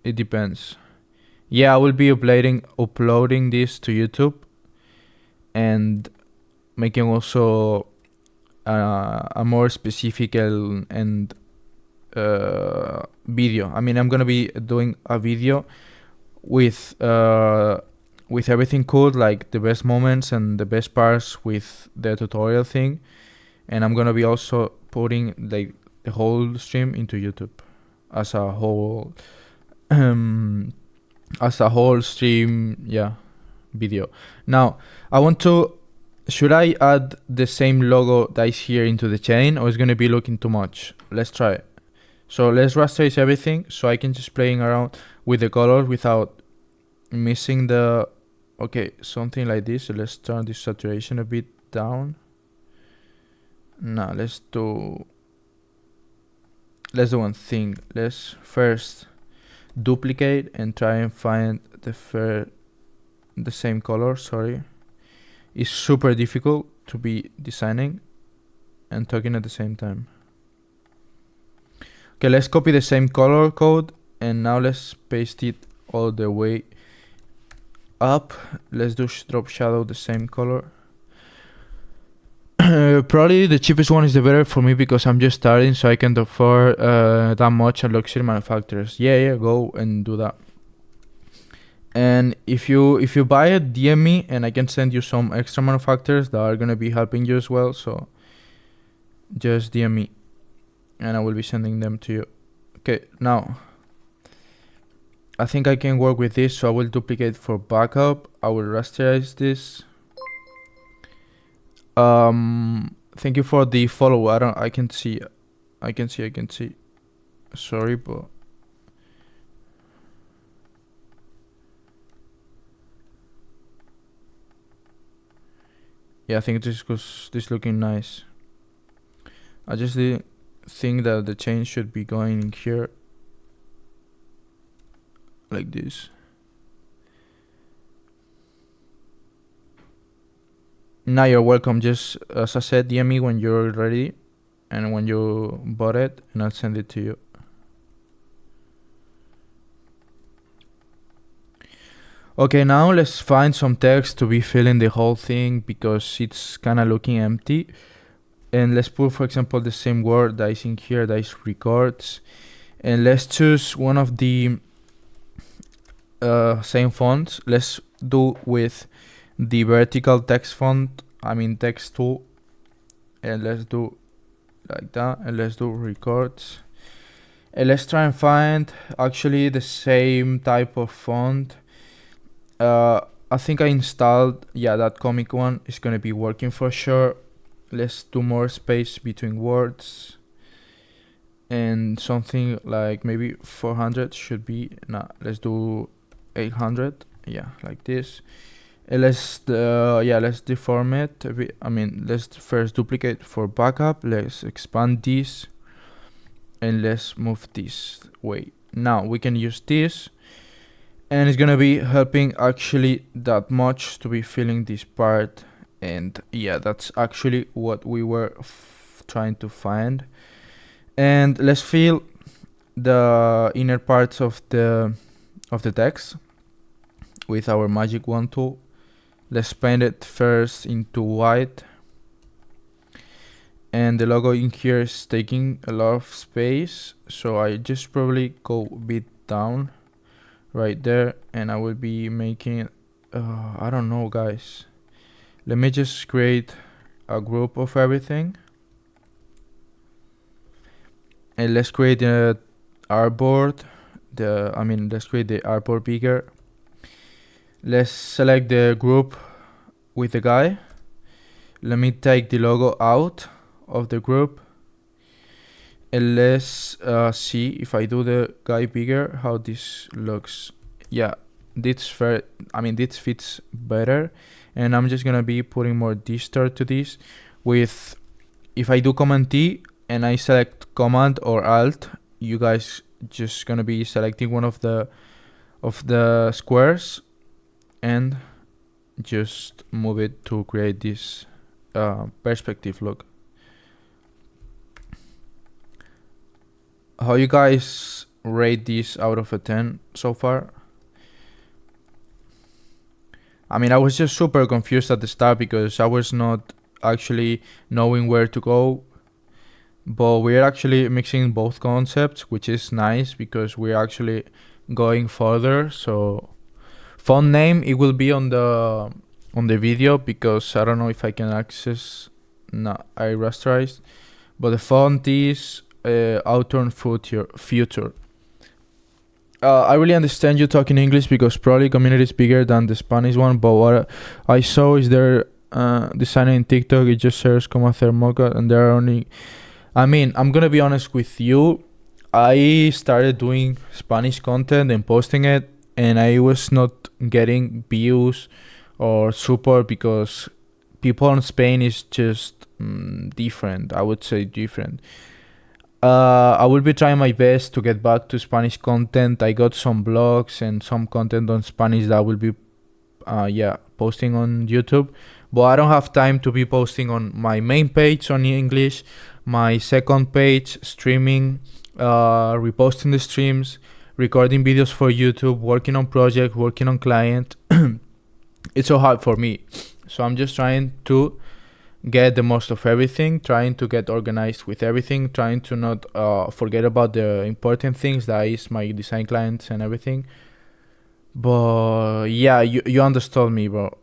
S1: It depends. Yeah, I will be uploading this to YouTube, and making also a more specific and video. I mean, I'm gonna be doing a video with everything cool, like the best moments and the best parts with the tutorial thing, and I'm gonna be also putting like the whole stream into YouTube as a whole stream, yeah, video. Now I want to, should I add the same logo that is here into the chain, or is gonna be looking too much? Let's try it. So let's rasterize everything so I can just playing around with the colors without missing the, okay, something like this. So let's turn this saturation a bit down. Now let's do one thing. Let's first duplicate and try and find the same color. Sorry, it's super difficult to be designing and talking at the same time. Okay, let's copy the same color code, and now let's paste it all the way up. Let's do drop shadow the same color. Probably the cheapest one is the better for me, because I'm just starting, so I can't afford that much at luxury manufacturers. Yeah, go and do that. And if you buy it, DM me, and I can send you some extra manufacturers that are gonna be helping you as well. So just DM me, and I will be sending them to you. Okay, now I think I can work with this, so I will duplicate for backup. I will rasterize this. Thank you for the follow. I can see. Sorry, but yeah, I think this looking nice. I just think that the chain should be going in here like this. Now you're welcome. Just as I said, DM me when you're ready and when you bought it, and I'll send it to you. Okay, now let's find some text to be filling the whole thing, because it's kind of looking empty. And let's put, for example, the same word that is in here, that is records, and let's choose one of the same fonts. Let's do with the vertical text font, I mean text tool, and let's do like that, and let's do records. And let's try and find actually the same type of font. I think I installed, yeah, that comic one is gonna be working for sure. Let's do more space between words, and something like maybe 400 should be, nah, let's do 800, yeah, like this. And let's deform it a bit. I mean, let's first duplicate for backup, let's expand this, and let's move this way. Now we can use this, and it's gonna be helping actually that much to be filling this part. And yeah, that's actually what we were trying to find. And let's fill the inner parts of the text with our magic wand tool. Let's paint it first into white, and the logo in here is taking a lot of space, so I just probably go a bit down right there, and I will be making I don't know, guys, let me just create a group of everything, and let's create the artboard. Let's create the artboard bigger. Let's select the group with the guy. Let me take the logo out of the group, and let's see if I do the guy bigger how this looks. Yeah, this fits better, and I'm just gonna be putting more distort to this. With, if I do Command T and I select Command or Alt, you guys just gonna be selecting one of the squares and just move it to create this perspective look. How you guys rate this out of a 10 so far? I mean, I was just super confused at the start because I was not actually knowing where to go, but we're actually mixing both concepts, which is nice because we're actually going further. So font name, it will be on the video, because I don't know if I can access, no, I rasterized, but the font is Autumn Future. I really understand you talking English because probably community is bigger than the Spanish one, but what I saw is their designer in TikTok, it just says como hacer mockup, and there are only, I mean, I'm gonna be honest with you, I started doing Spanish content and posting it, and I was not getting views or support because people in Spain is just different. I would say different. I will be trying my best to get back to Spanish content. I got some blogs and some content on Spanish that I will be posting on YouTube, but I don't have time to be posting on my main page on English, my second page streaming, reposting the streams, recording videos for YouTube, working on project, working on client. It's so hard for me, so I'm just trying to get the most of everything, trying to get organized with everything, trying to not forget about the important things, that is my design clients and everything. But yeah, you understood me, bro.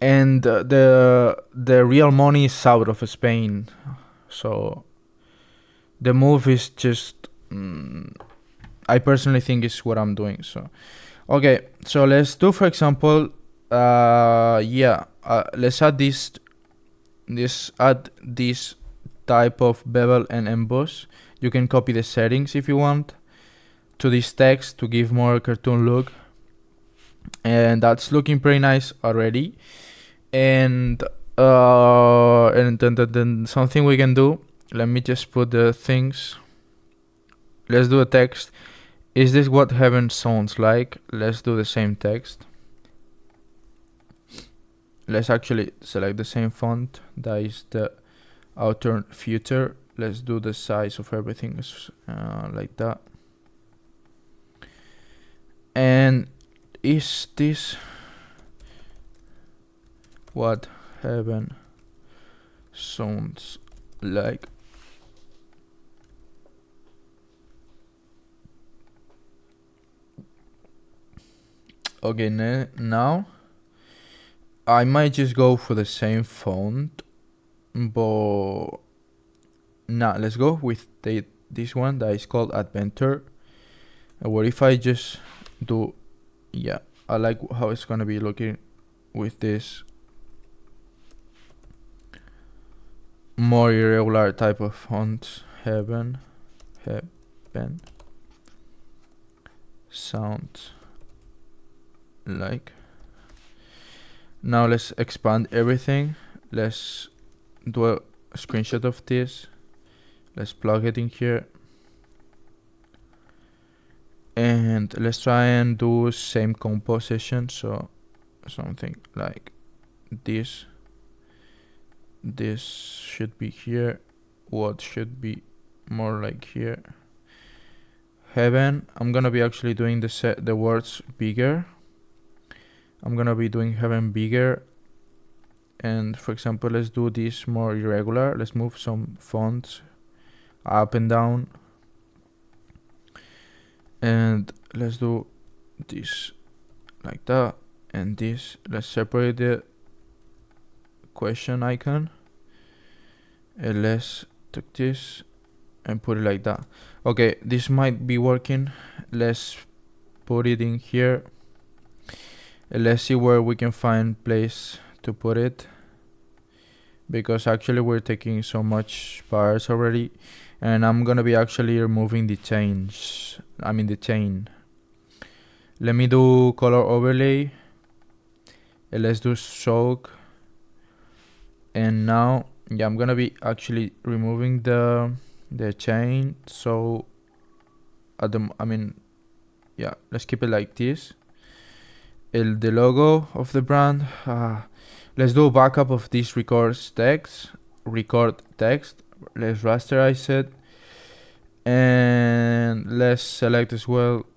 S1: And the real money is out of Spain, so the move is just I personally think is what I'm doing. So okay, so let's do, for example, let's add this type of bevel and emboss. You can copy the settings if you want to this text to give more cartoon look, and that's looking pretty nice already. And then something we can do, let me just put the things, let's do a text. Is this what heaven sounds like? Let's do the same text. Let's actually select the same font, that is the Autumn Future. Let's do the size of everything like that. And is this what heaven sounds like? Okay, now I might just go for the same font, but Now let's go with this one that is called Adventure. What if I just do, yeah, I like how it's gonna be looking with this more irregular type of font. Heaven sound like. Now let's expand everything. Let's do a screenshot of this. Let's plug it in here. And let's try and do same composition. So something like this. This should be here. What should be more like here. Heaven, I'm gonna be actually doing the words bigger. I'm gonna be doing heaven bigger. And for example, let's do this more irregular. Let's move some fonts up and down. And let's do this like that. And this, let's separate the question icon. And let's take this and put it like that. Okay, this might be working. Let's put it in here. And let's see where we can find place to put it, because actually we're taking so much bars already, and I'm gonna be actually removing the chain. Let me do color overlay, and let's do stroke. And now, yeah, I'm gonna be actually removing the chain. So yeah, let's keep it like this. The logo of the brand, let's do a backup of this record text. Let's rasterize it, and let's select as well.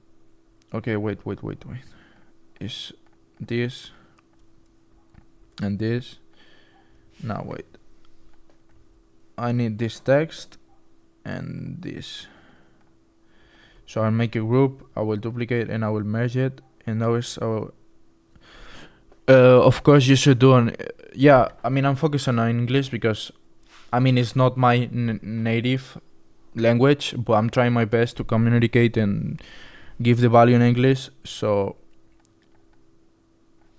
S1: Okay, wait. Is this and this? Now wait. I need this text and this. So I'll make a group. I will duplicate and I will merge it. And now it's our. Of course, you should do an. Yeah, I'm focusing on English because, it's not my native language, but I'm trying my best to communicate and give the value in English. So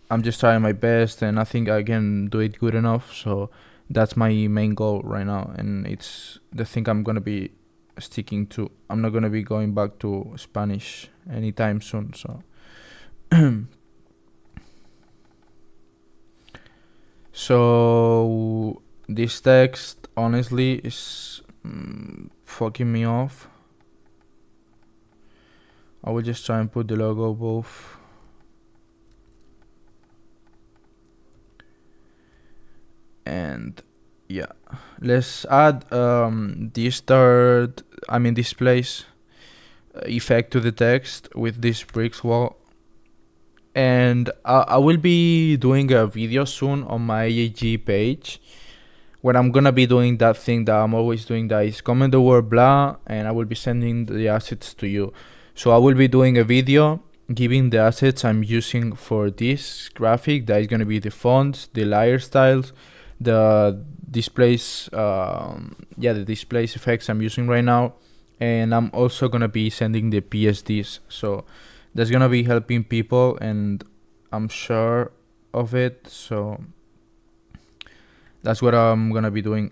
S1: I'm just trying my best, and I think I can do it good enough. So that's my main goal right now, and it's the thing I'm gonna be sticking to. I'm not gonna be going back to Spanish anytime soon. So. So this text honestly is fucking me off. I will just try and put the logo both. And yeah, let's add this displace effect to the text with this bricks wall. And I will be doing a video soon on my AAG page where I'm gonna be doing that thing that I'm always doing, that is comment the word blah, and I will be sending the assets to you. So I will be doing a video giving the assets I'm using for this graphic, that is gonna be the fonts, the layer styles, the displays, the displays effects I'm using right now, and I'm also gonna be sending the PSDs. So that's gonna be helping people, and I'm sure of it. So that's what I'm gonna be doing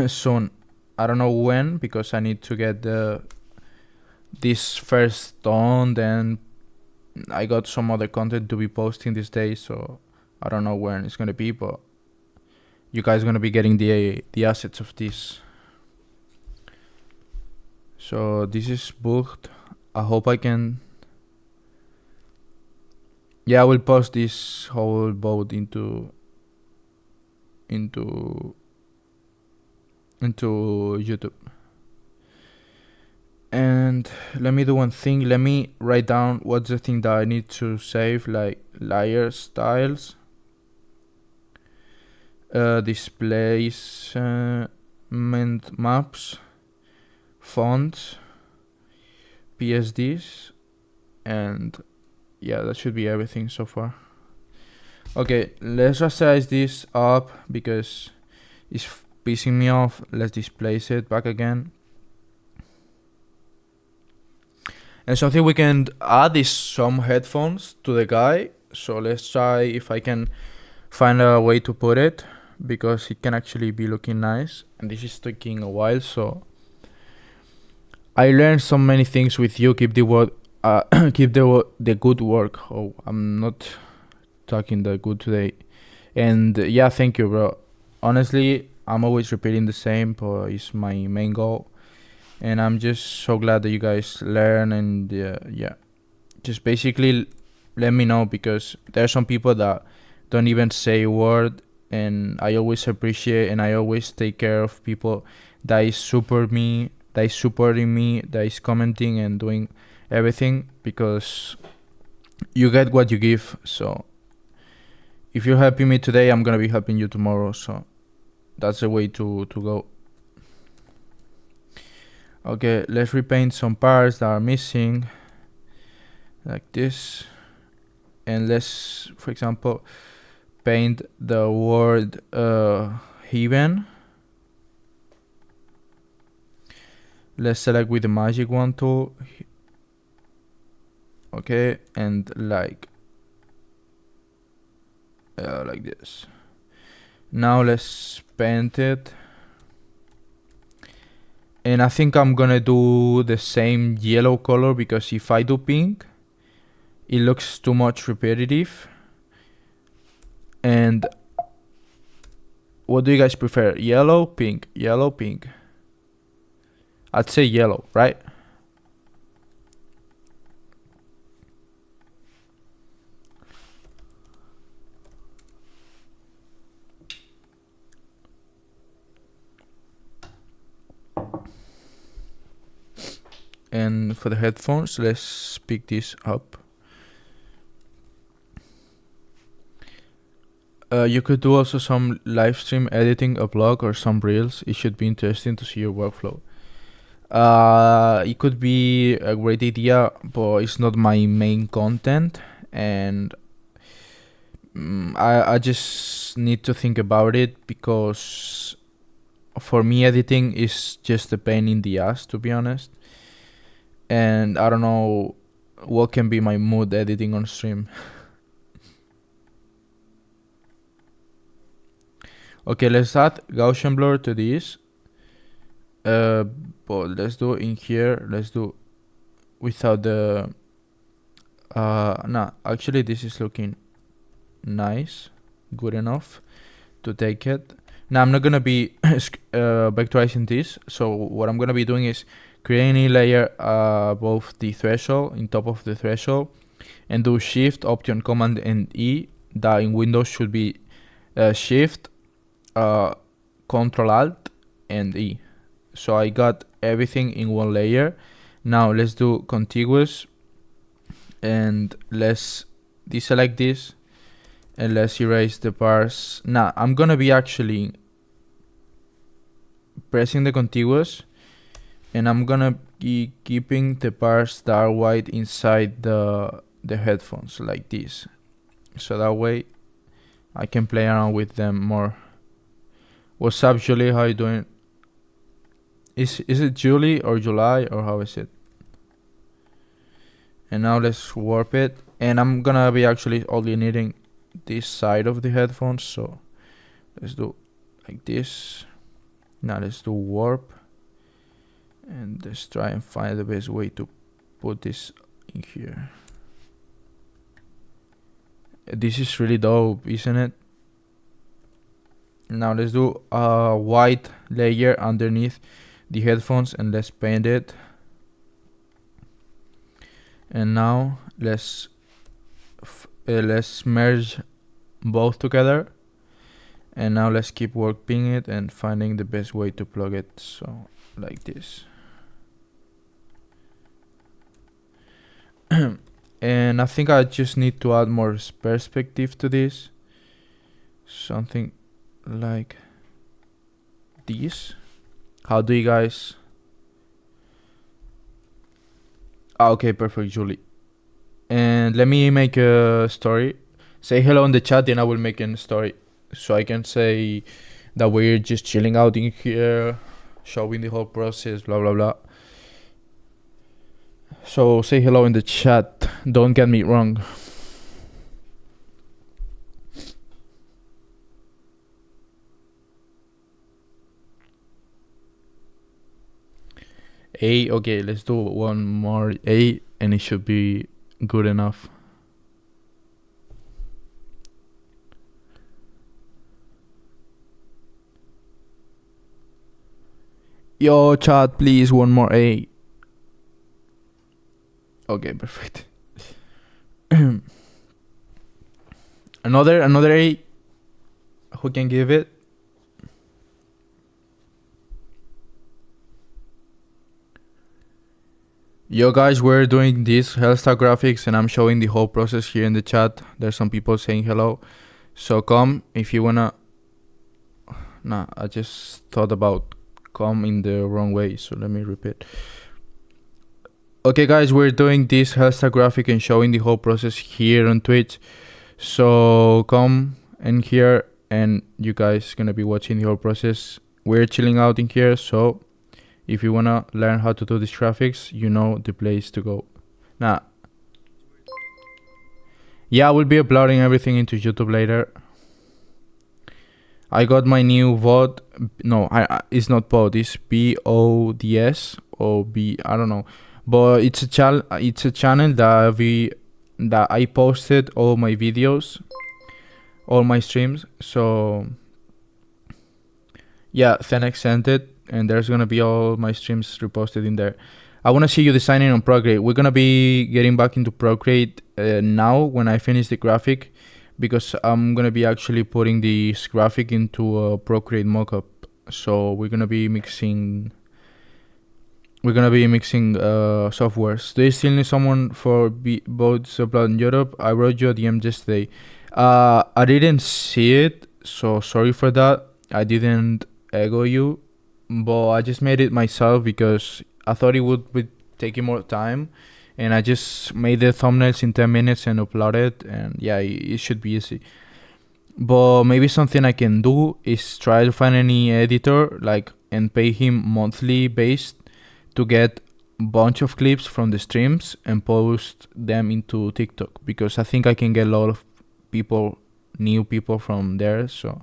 S1: soon. I don't know when, because I need to get this first done. Then I got some other content to be posting this day, so I don't know when it's gonna be, but you guys are gonna be getting the assets of this. So this is booked. I hope I can. Yeah, I will post this whole boat into YouTube. And let me do one thing. Let me write down what's the thing that I need to save, like layer styles, displacement maps, fonts, PSDs, and yeah, that should be everything so far. Okay, let's rasterize this up because it's pissing me off. Let's displace it back again. And something we can add is some headphones to the guy. So let's try if I can find a way to put it, because it can actually be looking nice. And this is taking a while, so I learned so many things with you. Keep the word, keep the good work. Oh, I'm not talking that good today. And yeah, thank you, bro. Honestly, I'm always repeating the same, but it's my main goal. And I'm just so glad that you guys learn, and yeah, just basically let me know, because there are some people that don't even say a word, and I always appreciate and I always take care of people that is supporting me, that is commenting and doing everything, because you get what you give. So if you're helping me today, I'm gonna be helping you tomorrow. So that's the way to go. Okay, let's repaint some parts that are missing, like this. And let's, for example, paint the word heaven. Let's select with the magic wand tool. Okay, and like this. Now let's paint it. And I think I'm gonna do the same yellow color, because if I do pink, it looks too much repetitive. And what do you guys prefer? Yellow, pink, yellow, pink? I'd say yellow, right? And for the headphones, let's pick this up. You could do also some live stream editing, a blog, or some reels. It should be interesting to see your workflow. It could be a great idea, but it's not my main content, and I just need to think about it, because for me editing is just a pain in the ass, to be honest. And I don't know what can be my mood editing on stream. Okay, let's add Gaussian blur to this. But let's do in here. Let's do without the. No, actually this is looking nice, good enough to take it. Now I'm not gonna be vectorizing this. So what I'm gonna be doing is creating a layer above the threshold, in top of the threshold, and do Shift, Option, Command, and E. That in Windows should be Shift, Control, Alt, and E. So I got everything in one layer. Now let's do contiguous, and let's deselect this, and let's erase the parts. Now I'm gonna be actually pressing the contiguous, and I'm gonna be keeping the parts that are white inside the headphones, like this, so that way I can play around with them more. What's up, Julie? How you doing? Is it Julie or July, or how is it? And now let's warp it, and I'm gonna be actually only needing this side of the headphones, so let's do like this. Now let's do warp, and let's try and find the best way to put this in here. This is really dope, isn't it? Now let's do a white layer underneath the headphones, and let's paint it. And now let's merge both together, and now let's keep working it and finding the best way to plug it. So like this. And I think I just need to add more perspective to this, something like this. How do you guys? Okay, perfect, Julie. And let me make a story. Say hello in the chat, and I will make a story, so I can say that we're just chilling out in here, showing the whole process, blah blah blah. So say hello in the chat. Don't get me wrong. A, okay, let's do one more A, and it should be good enough. Yo, chat, please, one more A. Okay, perfect. another A. Who can give it? Yo guys, we're doing this Hellstar graphics and I'm showing the whole process here in the chat. There's some people saying hello. So come if you wanna. Nah, I just thought about come in the wrong way, so let me repeat. Okay guys, we're doing this Hellstar graphic and showing the whole process here on Twitch. So come in here and you guys gonna be watching the whole process. We're chilling out in here, so if you wanna learn how to do these graphics, you know the place to go. Nah. Yeah, I will be uploading everything into YouTube later. I got my new VOD. No, it's not VOD. It's BODS or B. I don't know, but it's a channel that I posted all my videos, all my streams. So yeah, Fennec sent it, and there's gonna be all my streams reposted in there. I wanna see you designing on Procreate. We're gonna be getting back into Procreate now when I finish the graphic, because I'm gonna be actually putting this graphic into a Procreate mockup. So we're gonna be mixing softwares. Do you still need someone for both upload in Europe? I wrote you a DM yesterday. I didn't see it, so sorry for that. I didn't ego you, but I just made it myself because I thought it would be taking more time, and I just made the thumbnails in 10 minutes and uploaded, and yeah, it should be easy. But maybe something I can do is try to find any editor and pay him monthly based to get a bunch of clips from the streams and post them into TikTok, because I think I can get a lot of new people from there. So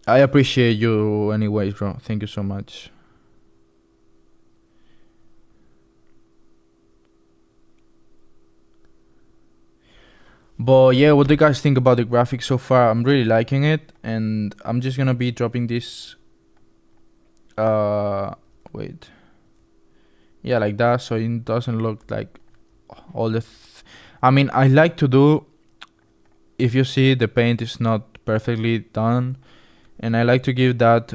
S1: I appreciate you anyways, bro. Thank you so much. But yeah, what do you guys think about the graphics so far? I'm really liking it, and I'm just gonna be dropping this wait, yeah, like that, so it doesn't look like all the I mean, I like to do, if you see, the paint is not perfectly done, and I like to give that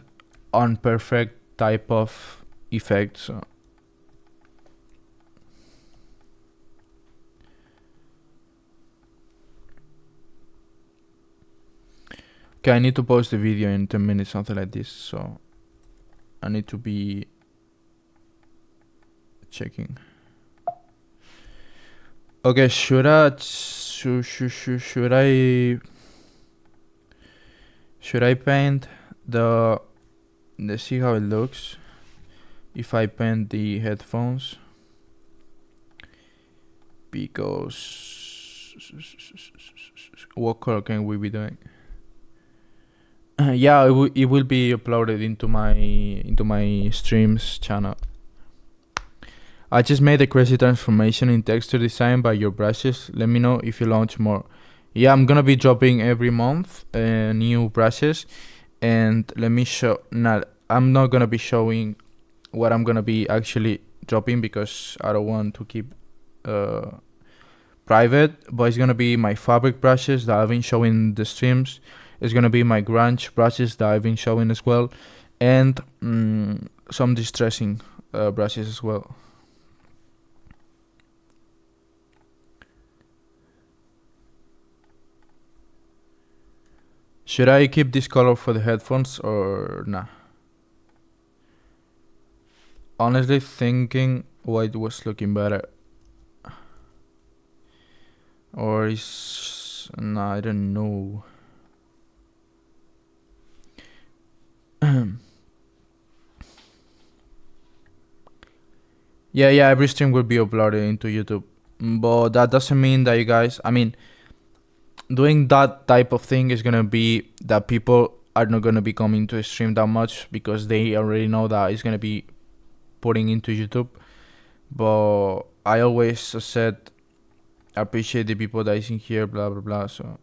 S1: unperfect type of effect. So okay, I need to post the video in 10 minutes, something like this, so I need to be checking. Okay, should I paint let's see how it looks if I paint the headphones, because what color can we be doing? Yeah, it will be uploaded into my streams channel. I just made a crazy transformation in texture design by your brushes. Let me know if you launch more. Yeah, I'm gonna be dropping every month new brushes, and let me show. I'm not gonna be showing what I'm gonna be actually dropping because I don't want to keep private. But it's gonna be my fabric brushes that I've been showing the streams. It's gonna be my grunge brushes that I've been showing as well, and some distressing brushes as well. Should I keep this color for the headphones or nah? Honestly thinking white was looking better. Or is because I don't know. Yeah, every stream will be uploaded into YouTube, but that doesn't mean that you guys, I mean, doing that type of thing is gonna be that people are not gonna be coming to stream that much because they already know that it's gonna be putting into YouTube. But I always said I appreciate the people that is in here, blah blah blah. So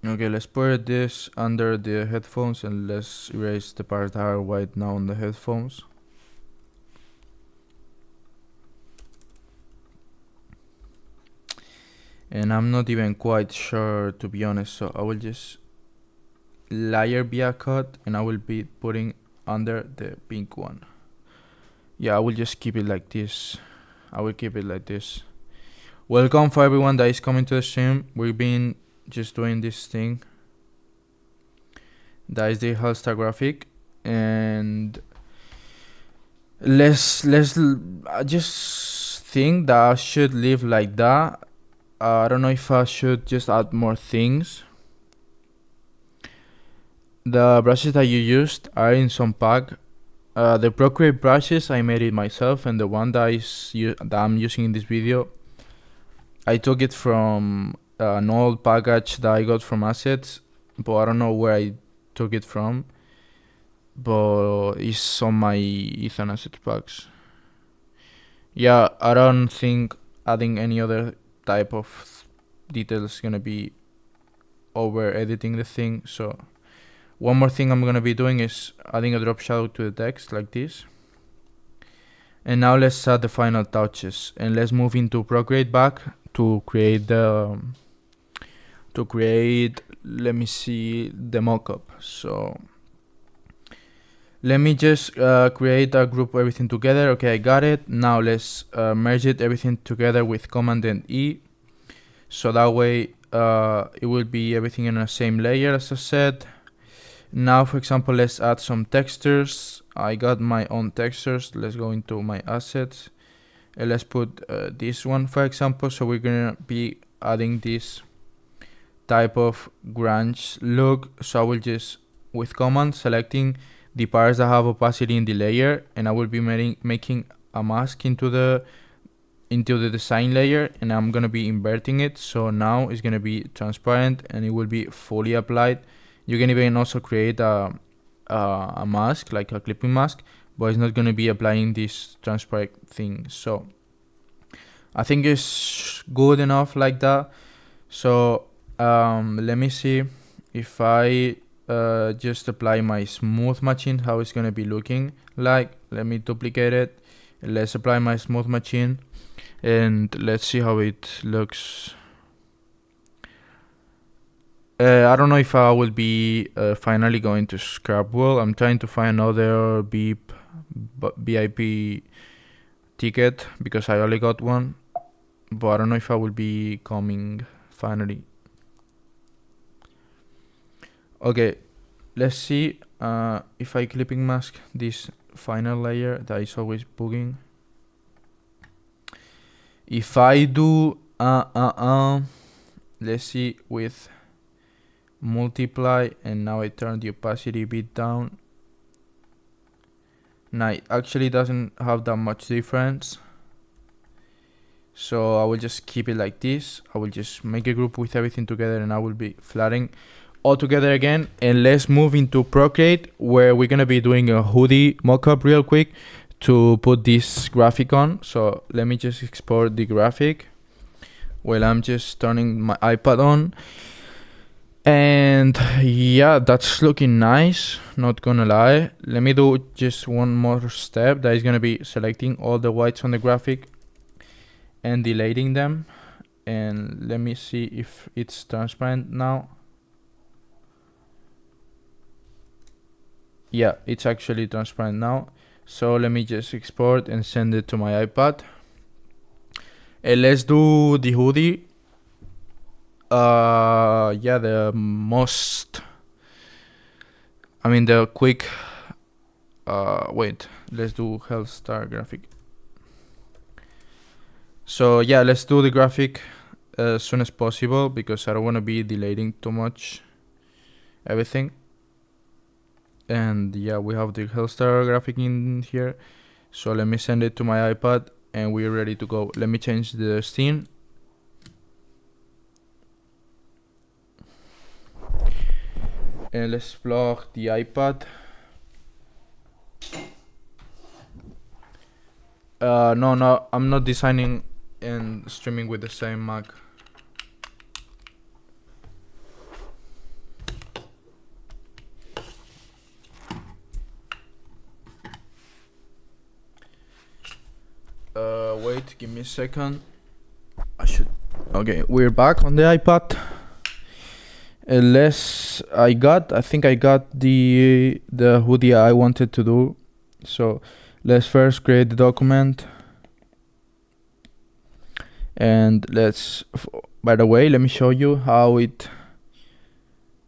S1: okay, let's put this under the headphones and let's erase the parts that are white now on the headphones. And I'm not even quite sure, to be honest, so I will just layer via cut and I will be putting under the pink one. Yeah, I will just keep it like this. I will keep it like this. Welcome for everyone that is coming to the stream. We've been just doing this thing. That is the Hellstar graphic, and let's I just think that I should leave like that. I don't know if I should just add more things. The brushes that you used are in some pack. The Procreate brushes, I made it myself, and the one that I'm using in this video, I took it from an old package that I got from Assets, but I don't know where I took it from. But it's on my Ethan Asset packs. Yeah, I don't think adding any other type of details is gonna be over editing the thing. So one more thing I'm gonna be doing is adding a drop shadow to the text like this. And now let's add the final touches, and let's move into Procreate back to create let me see, the mockup. So let me just create a group, everything together. Okay, I got it. Now let's merge it everything together with Command and E, so that way it will be everything in the same layer as I said. Now, for example, let's add some textures. I got my own textures. Let's go into my assets and let's put this one, for example. So we're gonna be adding this type of grunge look. So I will just, with Command, selecting the parts that have opacity in the layer, and I will be making a mask into the design layer, and I'm gonna be inverting it. So now it's gonna be transparent and it will be fully applied. You can even also create a mask, like a clipping mask, but it's not gonna be applying this transparent thing. So I think it's good enough like that. So let me see if I just apply my smooth machine, how it's gonna be looking like. Let me duplicate it. Let's apply my smooth machine and let's see how it looks. I don't know if I will be finally going to Scrapwell. I'm trying to find another VIP ticket because I only got one, but I don't know if I will be coming finally. Okay, let's see if I clipping mask this final layer that is always bugging. If I do let's see, with multiply, and now I turn the opacity a bit down. Now it actually doesn't have that much difference, so I will just keep it like this. I will just make a group with everything together and I will be flattening all together again. And let's move into Procreate, where we're gonna be doing a hoodie mockup real quick to put this graphic on. So let me just export the graphic while I'm just turning my iPad on. And yeah, that's looking nice, not gonna lie. Let me do just one more step, that is gonna be selecting all the whites on the graphic and deleting them. And let me see if it's transparent now. Yeah, it's actually transparent now. So let me just export and send it to my iPad. And let's do the hoodie. Yeah, the quick wait, let's do Hellstar graphic. So yeah, let's do the graphic as soon as possible because I don't want to be delaying too much everything. And yeah, we have the Hellstar graphic in here. So let me send it to my iPad and we're ready to go. Let me change the scene. And let's plug the iPad. No, I'm not designing and streaming with the same Mac. Wait, give me a second. Okay, we're back on the iPad. I think I got the hoodie I wanted to do. So let's first create the document. And by the way, let me show you how it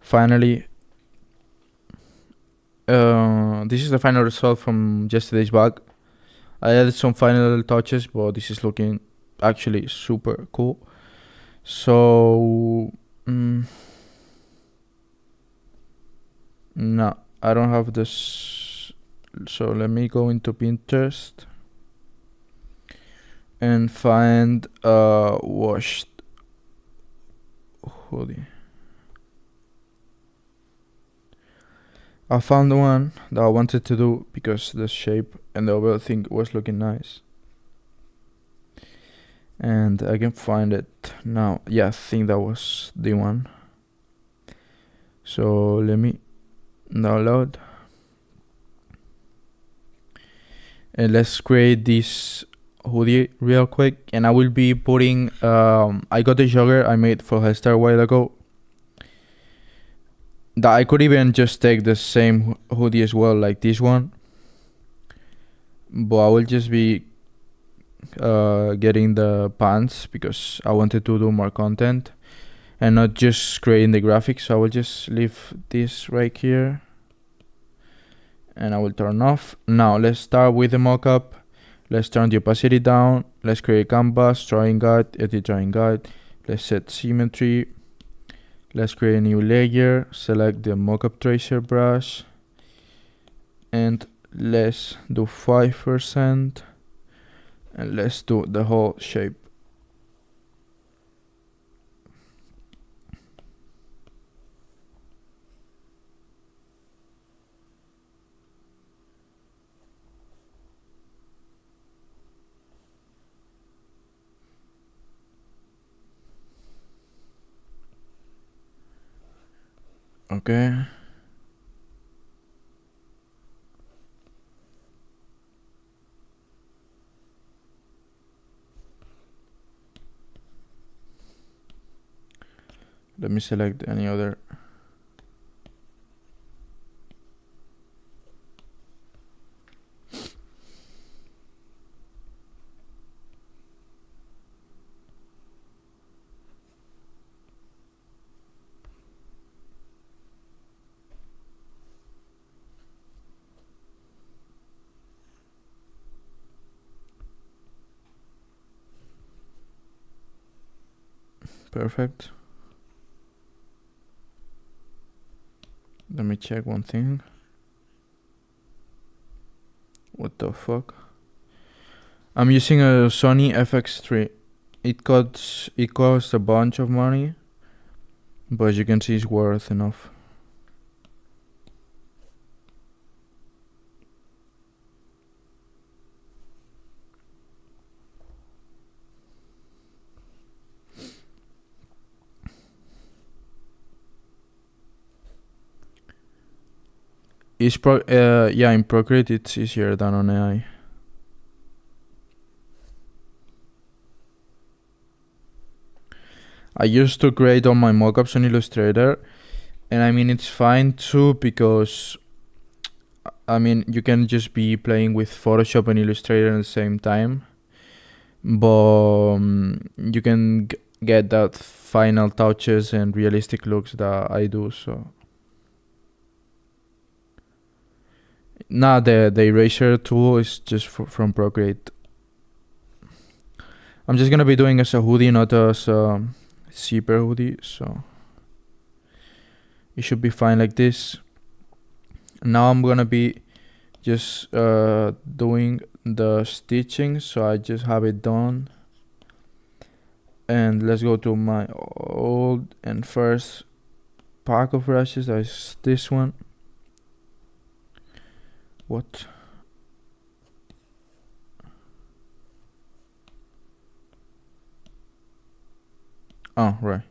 S1: finally this is the final result from yesterday's bug. I added some final touches, but this is looking actually super cool. So no, I don't have this. So let me go into Pinterest and find washed hoodie. I found the one that I wanted to do because the shape and the overall thing was looking nice. And I can find it now. Yeah, I think that was the one. So let me download. And let's create this hoodie real quick. And I will be putting, I got the jogger I made for Hellstar a while ago. That I could even just take the same hoodie as well, like this one. But I will just be getting the pants because I wanted to do more content and not just creating the graphics. So I will just leave this right here and I will turn off. Now let's start with the mockup. Let's turn the opacity down. Let's create canvas, drawing guide, edit drawing guide. Let's set symmetry. Let's create a new layer. Select the mockup tracer brush and let's do 5%. And let's do the whole shape. Okay. Let me select any other. Perfect. Let me check one thing. What the fuck? I'm using a Sony FX3. It costs a bunch of money, but as you can see, it's worth enough. Yeah, in Procreate it's easier than on AI. I used to create all my mockups on Illustrator, and I mean it's fine too because I mean you can just be playing with Photoshop and Illustrator at the same time, but you can get that final touches and realistic looks that I do. So Nah, the eraser tool is just from Procreate. I'm just gonna be doing as a hoodie, not as a zipper hoodie, so it should be fine like this. Now I'm gonna be just doing the stitching, so I just have it done. And let's go to my old and first pack of brushes. That's this one. What? Oh, right.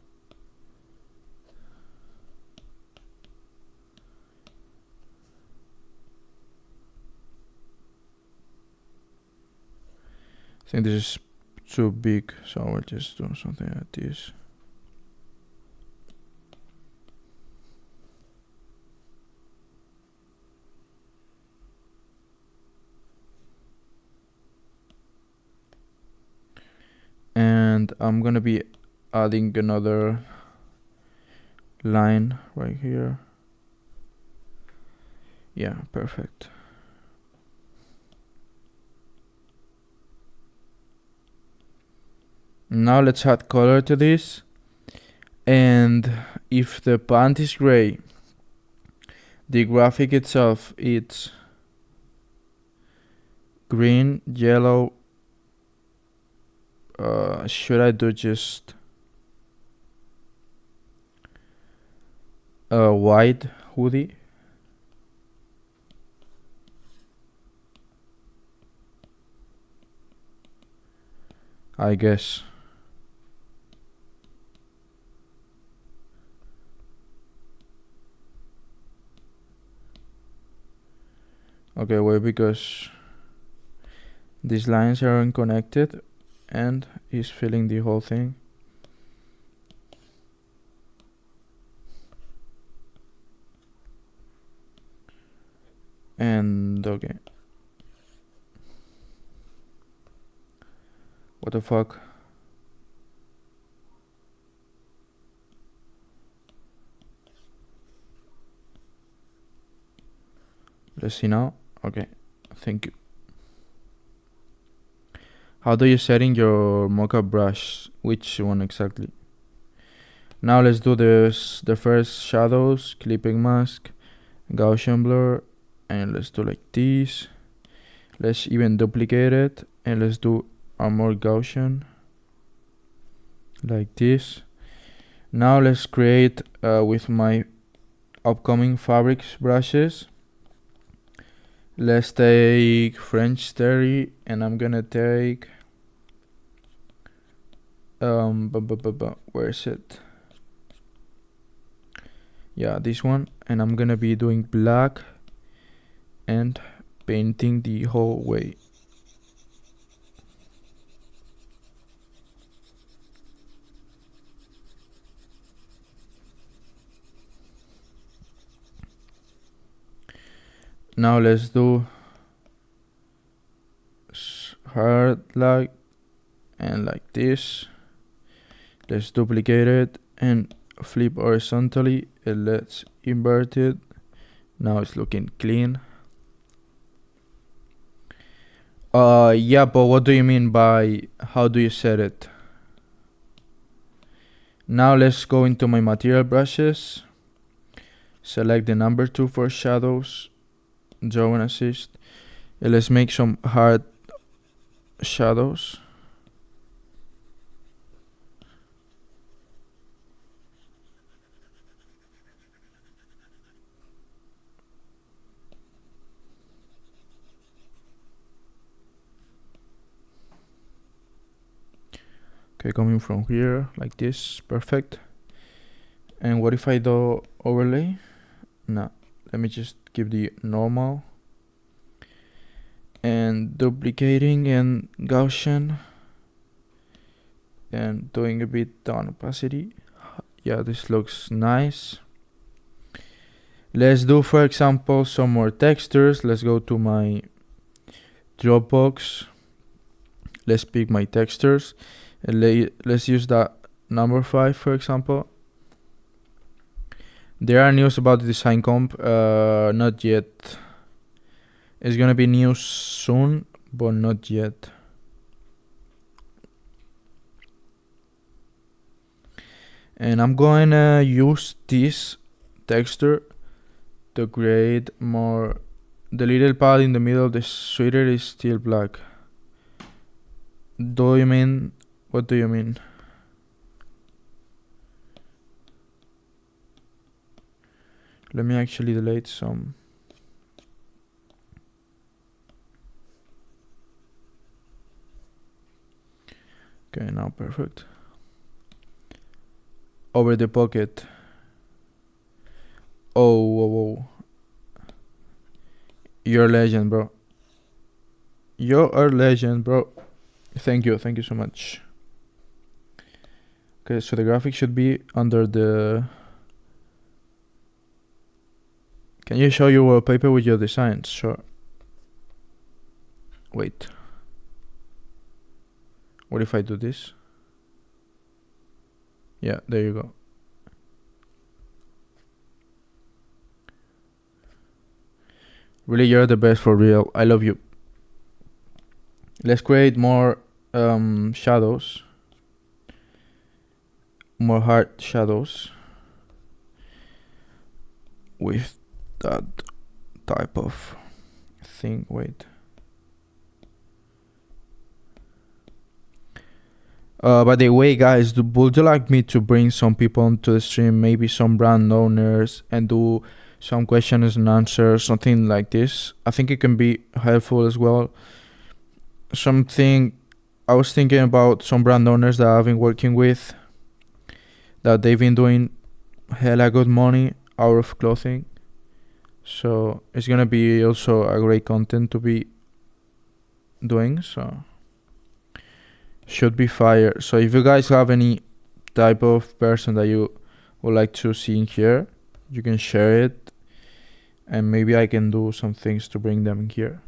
S1: I think this is too big, so we'll just do something like this. And I'm gonna be adding another line right here. Yeah, perfect. Now let's add color to this. And if the pant is gray, the graphic itself it's green, yellow. Should I do just a white hoodie? I guess. Okay, wait, because these lines are unconnected and he's filling the whole thing. And okay. What the fuck? Let's see now. Okay, thank you. How do you setting your mockup brush? Which one exactly? Now let's do this. The first shadows, clipping mask, Gaussian blur, and let's do like this. Let's even duplicate it, and let's do a more Gaussian, like this. Now let's create with my upcoming fabrics brushes. Let's take French Terry, and I'm gonna take where is it? Yeah, this one, and I'm gonna be doing black and painting the whole way. Now let's do hard like and like this. Let's duplicate it and flip horizontally, and let's invert it. Now it's looking clean. Yeah, but what do you mean by how do you set it? Now let's go into my material brushes, select the number 2 for shadows, draw and assist, and let's make some hard shadows. Okay, coming from here like this, perfect. And what if I do overlay? No, let me just give the normal and duplicating and Gaussian and doing a bit on opacity. Yeah, this looks nice. Let's do, for example, some more textures. Let's go to my Dropbox. Let's pick my textures and let's use that number 5, for example. There are news about the design comp, not yet. It's gonna be new soon, but not yet. And I'm gonna use this texture to create more. The little pad in the middle of the sweater is still black. Do you mean? What do you mean? Let me actually delete some. Okay, now perfect. Over the pocket. Oh, whoa, whoa. You're a legend, bro. You're a legend, bro. Thank you so much. Okay, so the graphic should be under the... Can you show your wallpaper with your designs? Sure. Wait. What if I do this? Yeah, there you go. Really, you're the best for real. I love you. Let's create more shadows. More hard shadows. With that type of thing. Wait. By the way, guys, would you like me to bring some people onto the stream, maybe some brand owners, and do some questions and answers, something like this? I think it can be helpful as well. Something I was thinking about some brand owners that I've been working with, that they've been doing hella good money out of clothing. So it's gonna be also a great content to be doing. So should be fire. So if you guys have any type of person that you would like to see in here, you can share it, and maybe I can do some things to bring them in here.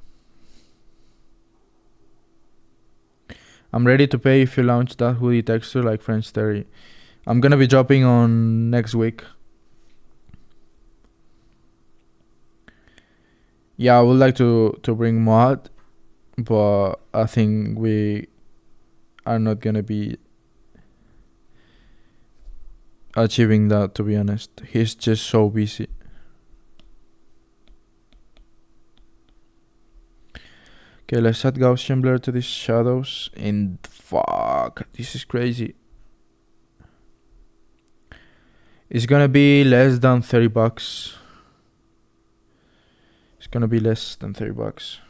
S1: I'm ready to pay if you launch that hoodie texture like French Terry. I'm gonna be dropping on next week. Yeah, I would like to bring mod, but I think we are not gonna be achieving that, to be honest. He's just so busy. Okay, let's add Gaussian blur to these shadows, and fuck, this is crazy. It's gonna be less than 30 bucks. It's gonna be less than 30 bucks.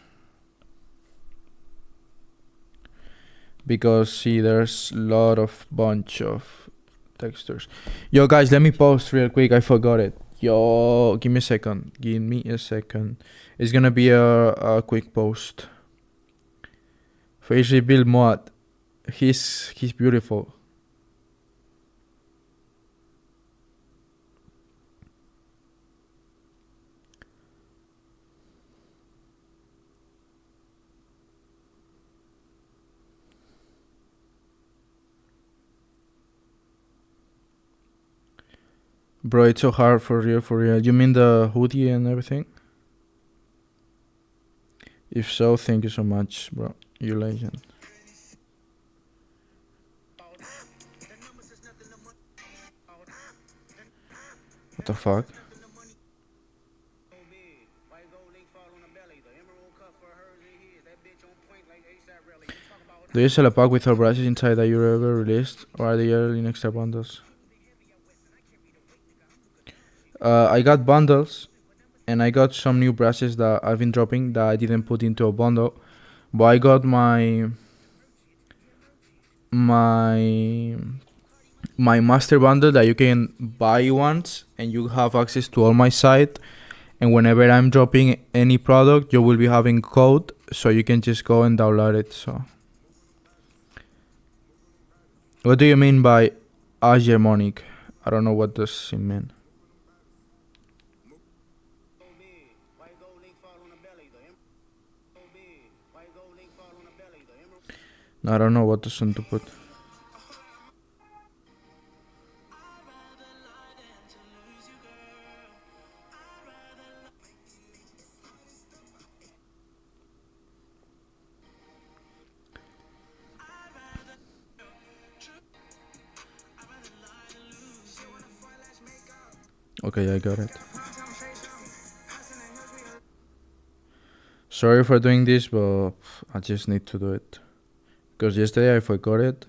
S1: Because see, there's a lot of bunch of textures. Yo guys, let me post real quick, I forgot it. Yo, give me a second. It's gonna be a quick post. Face rebuild mod. He's beautiful. Bro, it's so hard for real. You mean the hoodie and everything? If so, thank you so much, bro. You legend. What the fuck? Do you sell a pack with all brushes inside that you ever released, or are they early in extra bundles? I got bundles, and I got some new brushes that I've been dropping that I didn't put into a bundle. But I got my master bundle that you can buy once, and you have access to all my site. And whenever I'm dropping any product, you will be having code, so you can just go and download it. So, what do you mean by hegemonic? I don't know what does it mean. I don't know what to send to put. Okay, I got it. Sorry for doing this, but I just need to do it. Because yesterday I forgot it.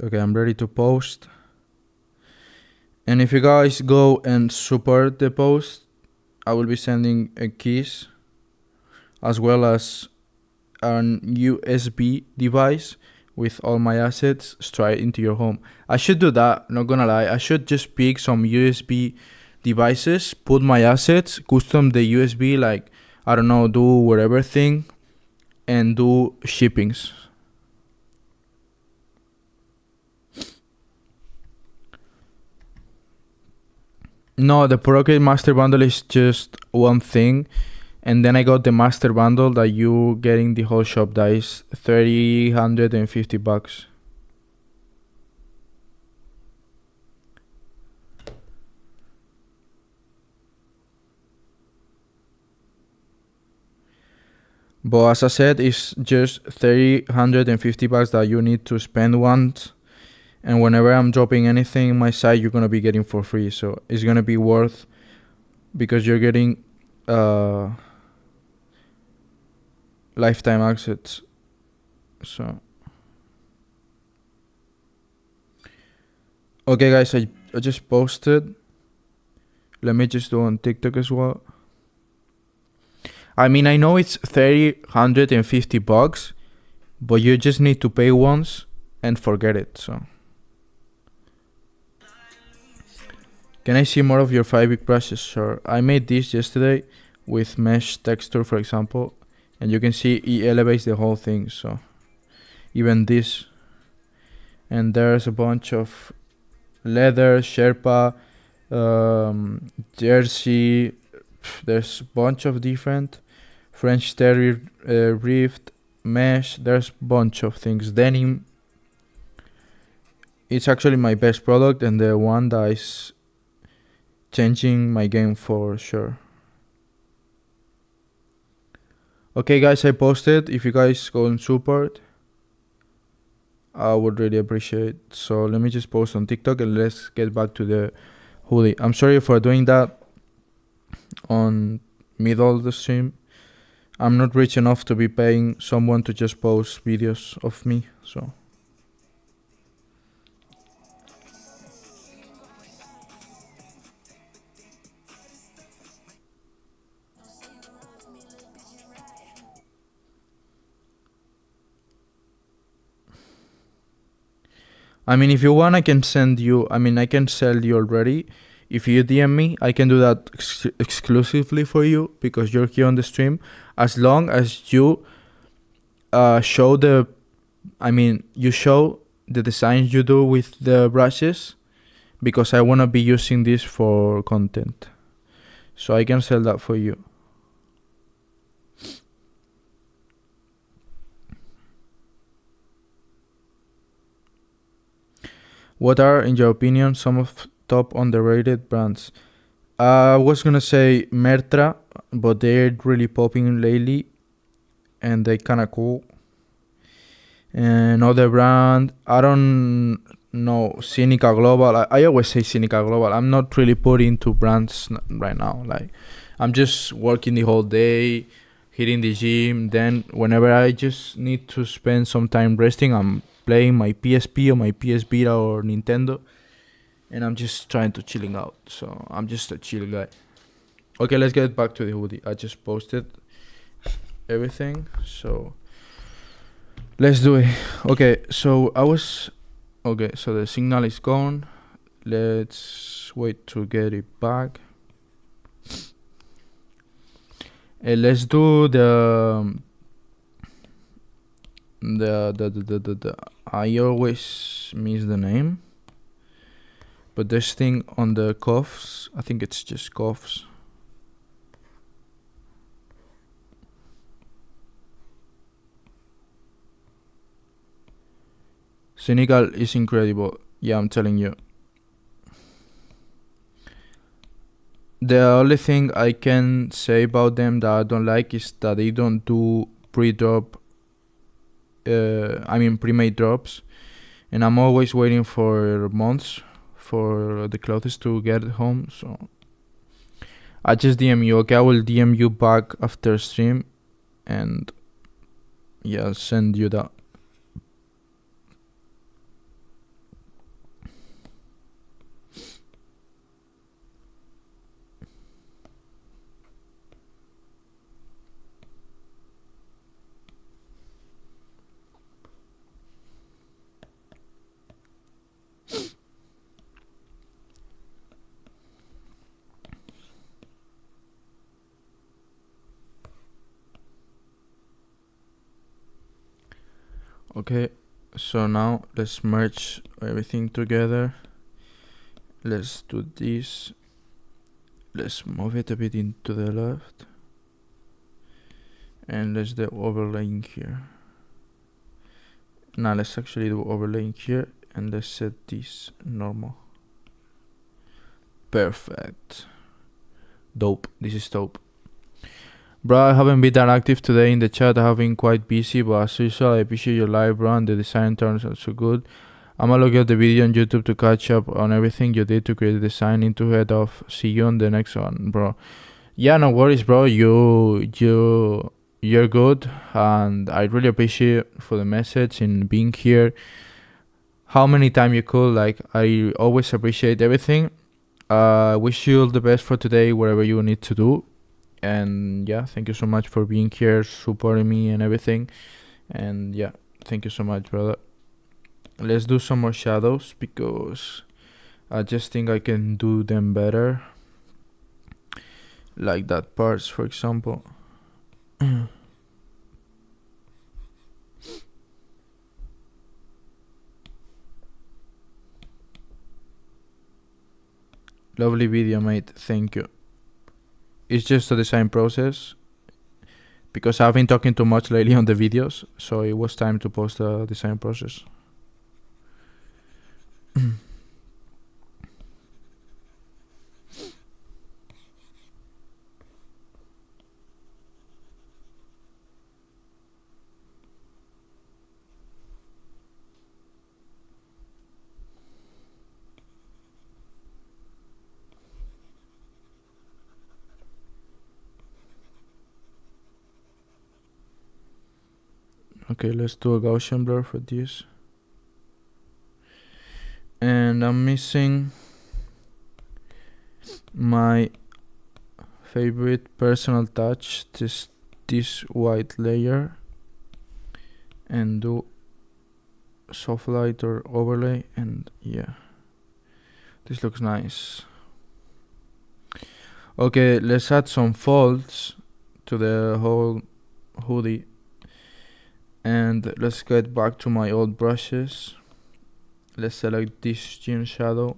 S1: Okay, I'm ready to post. And if you guys go and support the post, I will be sending a keys as well as an USB device with all my assets straight into your home. I should do that, not gonna lie. I should just pick some USB devices, put my assets, custom the USB, like, I don't know, do whatever thing, and do shippings. No, the Procreate Master Bundle is just one thing. And then I got the Master Bundle that you getting the whole shop that is $350. But as I said, it's just $350 that you need to spend once. And whenever I'm dropping anything in my site, you're gonna be getting for free. So it's gonna be worth, because you're getting lifetime access. So okay, guys, I just posted. Let me just do on TikTok as well. I mean, I know it's $350, but you just need to pay once and forget it. So can I see more of your 5 big brushes? Sure. I made this yesterday with mesh texture, for example, and you can see it elevates the whole thing. So even this, and there's a bunch of leather, Sherpa, jersey. There's a bunch of different French terry, rift, mesh. There's a bunch of things. Denim. It's actually my best product and the one that is changing my game for sure. Okay, guys, I posted. If you guys go and support, I would really appreciate. So let me just post on TikTok and let's get back to the hoodie. I'm sorry for doing that on middle of the stream. I'm not rich enough to be paying someone to just post videos of me, so. I mean, if you want, I can send you, I can sell you already. If you DM me, I can do that exclusively for you because you're here on the stream. As long as you show you show the designs you do with the brushes, because I want to be using this for content. So I can sell that for you. What are, in your opinion, some of top underrated brands? I was gonna say Mertra, but they're really popping lately, and they're kinda cool. Another brand, I don't know, Cynica Global. I always say Cynica Global. I'm not really put into brands right now. Like, I'm just working the whole day, hitting the gym. Then whenever I just need to spend some time resting, I'm playing my PSP or my PS Vita or Nintendo, and I'm just trying to chilling out. So I'm just a chill guy. Okay, let's get back to the hoodie. I just posted everything, so let's do it. Okay, so so the signal is gone. Let's wait to get it back. Let's do the I always miss the name, but this thing on the cuffs, I think it's just cuffs. Senegal is incredible. Yeah, I'm telling you. The only thing I can say about them that I don't like is that they don't do pre-drop. Pre-made drops, and I'm always waiting for months for the clothes to get home. So I just DM you. Okay, I will DM you back after stream, and yeah, I'll send you that. Okay, so now let's merge everything together. Let's do this. Let's move it a bit into the left, and let's do overlaying here. Now let's actually do overlaying here, and let's set this normal. Perfect. Dope. This is dope. Bro, I haven't been that active today in the chat. I have been quite busy, but as usual, I appreciate your live, bro, and the design turns out so good. I'm gonna look at the video on YouTube to catch up on everything you did to create the design into head off. See you on the next one, bro. Yeah, no worries, bro. You're good, and I really appreciate for the message and being here. How many times you could, like, I always appreciate everything. Wish you all the best for today, whatever you need to do. And yeah, thank you so much for being here, supporting me and everything. And yeah, thank you so much, brother. Let's do some more shadows because I just think I can do them better. Like that parts, for example. Lovely video, mate. Thank you. It's just a design process because I've been talking too much lately on the videos, so it was time to post the design process. Okay, let's do a Gaussian blur for this. And I'm missing my favorite personal touch, this white layer, and do soft light or overlay, and yeah, this looks nice. Okay, let's add some folds to the whole hoodie, and let's get back to my old brushes. Let's select this gene shadow,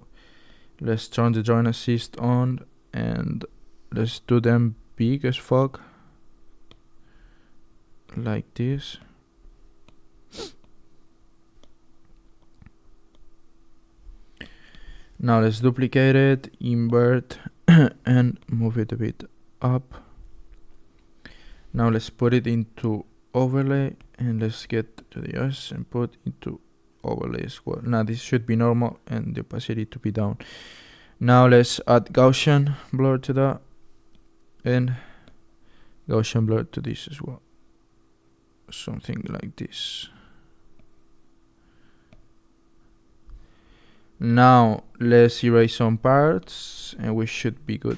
S1: let's turn the join assist on, and let's do them big as fuck, like this. Now let's duplicate it, invert, and move it a bit up. Now let's put it into overlay, and let's get to the S and put into overlay as well. Now this should be normal and the opacity to be down. Now let's add Gaussian blur to that, and Gaussian blur to this as well. Something like this. Now let's erase some parts and we should be good.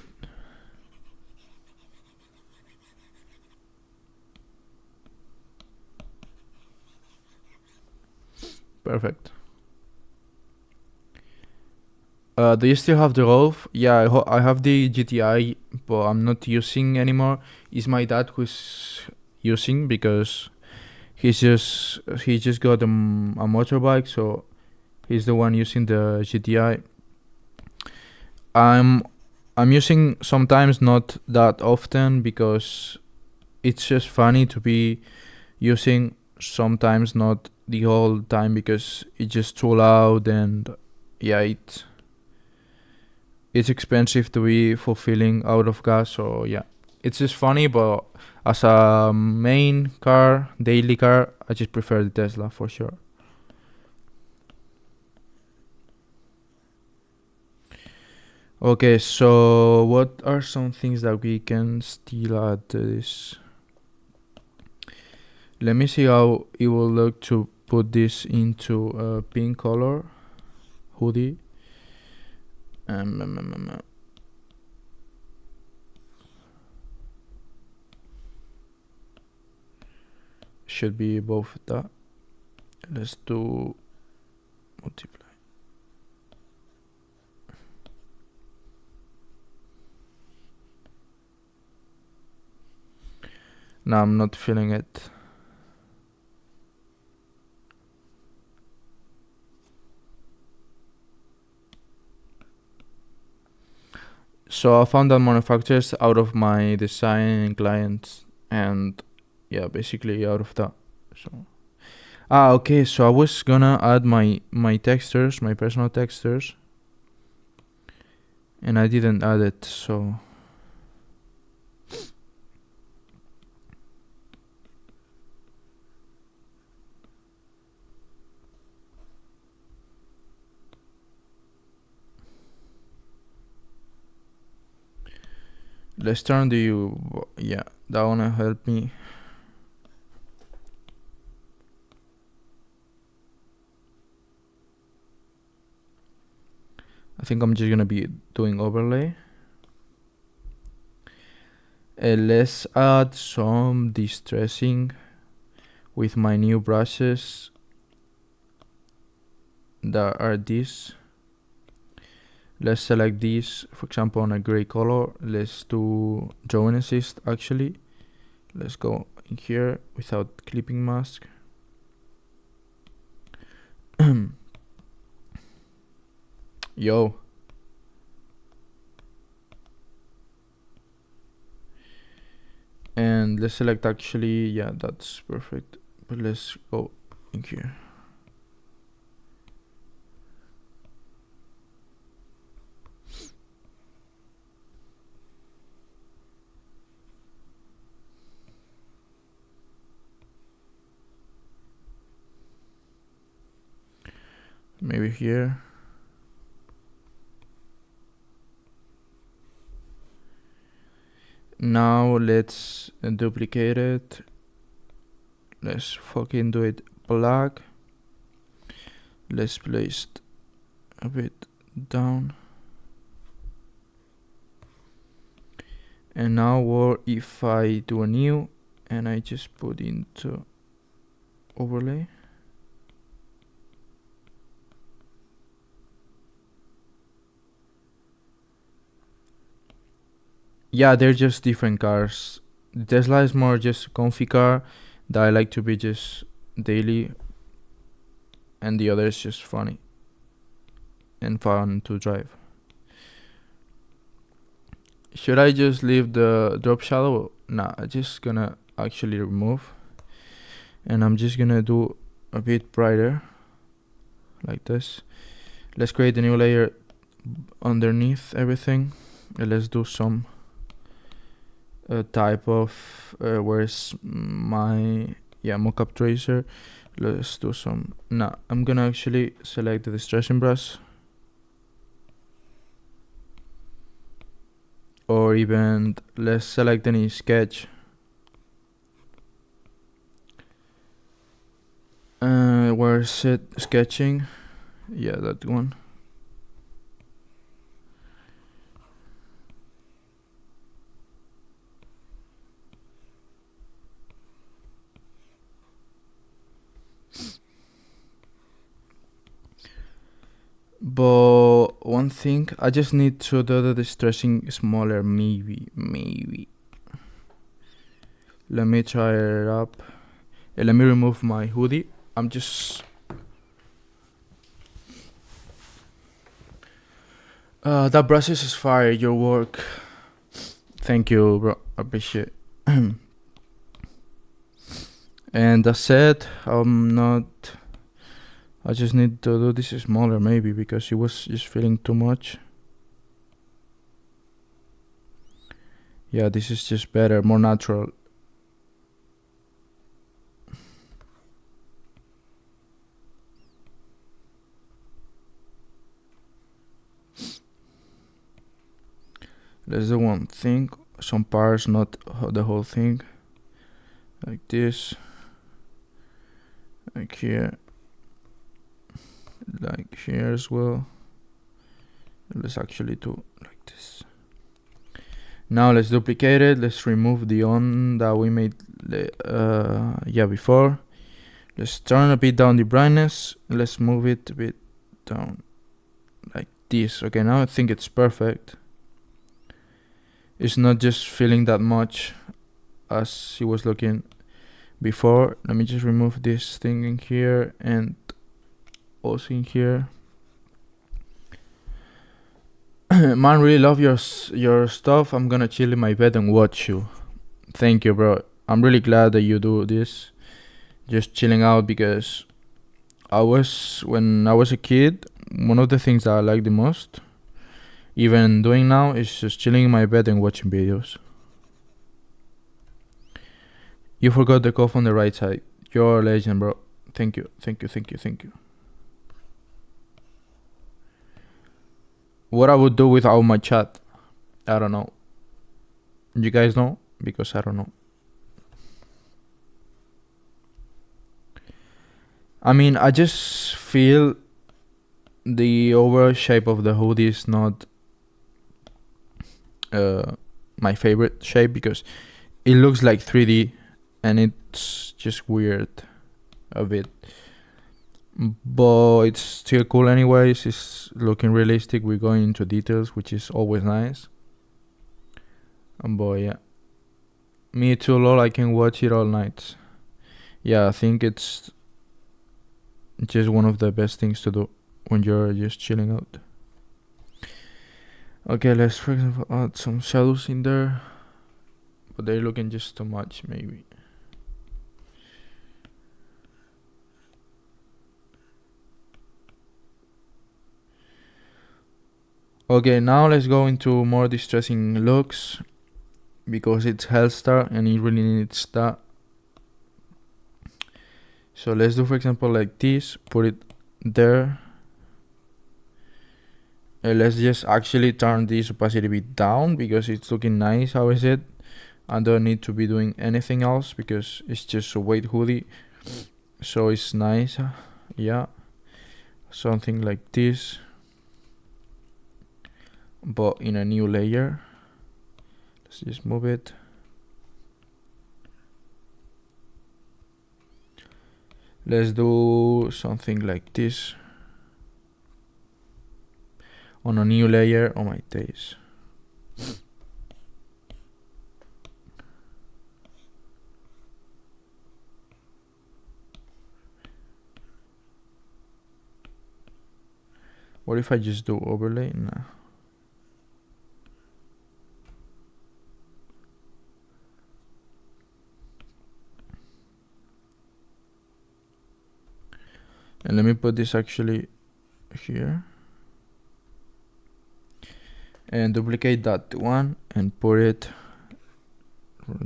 S1: Perfect. Do you still have the Rolf? Yeah, I have the GTI, but I'm not using anymore. It's my dad who's using because he just got a motorbike, so he's the one using the GTI. I'm using sometimes, not that often, because it's just funny to be using sometimes, not the whole time, because it's just too loud, and yeah, it's expensive to be fulfilling out of gas. So yeah, it's just funny, but as a main car, daily car, I just prefer the Tesla for sure. Okay, so what are some things that we can still add to this? Let me see how it will look to put this into a pink color hoodie. Should be both that. Let's do multiply. No, I'm not feeling it. So I found that manufacturers out of my design clients, and yeah, basically out of that. So okay, so I was gonna add my textures, my personal textures, and I didn't add it. Let's turn the yeah, that wanna help me. I think I'm just gonna be doing overlay. Let's add some distressing with my new brushes that are these. Let's select these, for example, on a gray color. Let's do drawing assist actually. Let's go in here without clipping mask. Yo. And let's select actually, yeah, that's perfect. But let's go in here. Maybe here. Now let's duplicate it. Let's fucking do it black. Let's place it a bit down. And now what if I do a new and I just put into overlay? Yeah, they're just different cars. The Tesla is more just a comfy car that I like to be just daily, and the other is just funny and fun to drive. Should I just leave the drop shadow? Nah, I'm just gonna actually remove, and I'm just gonna do a bit brighter like this. Let's create a new layer underneath everything, and let's do some type of where's my mockup tracer. Let's do some. Nah, I'm gonna actually select the distressing brush, or even let's select any sketch. Where's it? Sketching. Yeah, that one. But one thing, I just need to do the distressing smaller, maybe. Let me try it up. Let me remove my hoodie. I'm just... that brush is fire, your work. Thank you, bro. Appreciate it. And that's it. I just need to do this smaller maybe because it was just feeling too much. Yeah, this is just better, more natural. Let's do one thing, some parts, not the whole thing. Like this. Like here. Like here as well. Let's actually do like this. Now let's duplicate it. Let's remove the on that we made before. Let's turn a bit down the brightness. Let's move it a bit down like this. Okay, now I think it's perfect. It's not just feeling that much as it was looking before. Let me just remove this thing in here and also in here. Man, really love your stuff. I'm gonna chill in my bed and watch you. Thank you, bro. I'm really glad that you do this. Just chilling out, because when I was a kid, one of the things that I like the most, even doing now, is just chilling in my bed and watching videos. You forgot the cough on the right side. You're a legend, bro. Thank you. What I would do without my chat, I don't know. You guys know? Because I don't know. I mean, I just feel the overall shape of the hoodie is not my favorite shape, because it looks like 3D and it's just weird a bit. But it's still cool anyways. It's looking realistic. We're going into details, which is always nice. But yeah, me too, lol. I can watch it all night. Yeah, I think it's just one of the best things to do when you're just chilling out. Okay, let's for example add some shadows in there, but they're looking just too much maybe. Okay, now let's go into more distressing looks, because it's Hellstar and it really needs that. So let's do, for example, like this, put it there. Let's just actually turn this opacity bit down, because it's looking nice how is it. I don't need to be doing anything else, because it's just a white hoodie, so it's nice. Yeah, something like this, but in a new layer. Let's just move it. Let's do something like this on a new layer. Oh my days. What if I just do overlay? Nah. And let me put this actually here. And duplicate that one and put it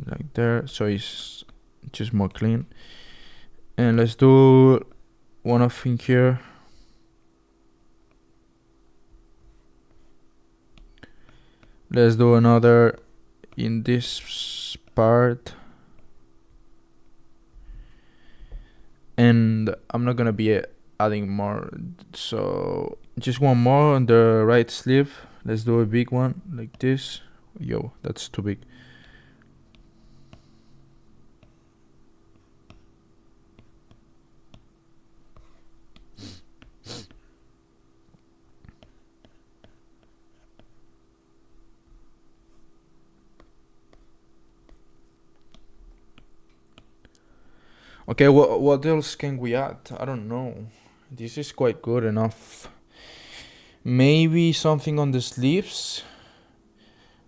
S1: like there, so it's just more clean. And let's do one of in here. Let's do another in this part. And I'm not gonna be adding more, so just one more on the right sleeve. Let's do a big one like this. Yo, that's too big. Okay, what else can we add? I don't know. This is quite good enough. Maybe something on the sleeves,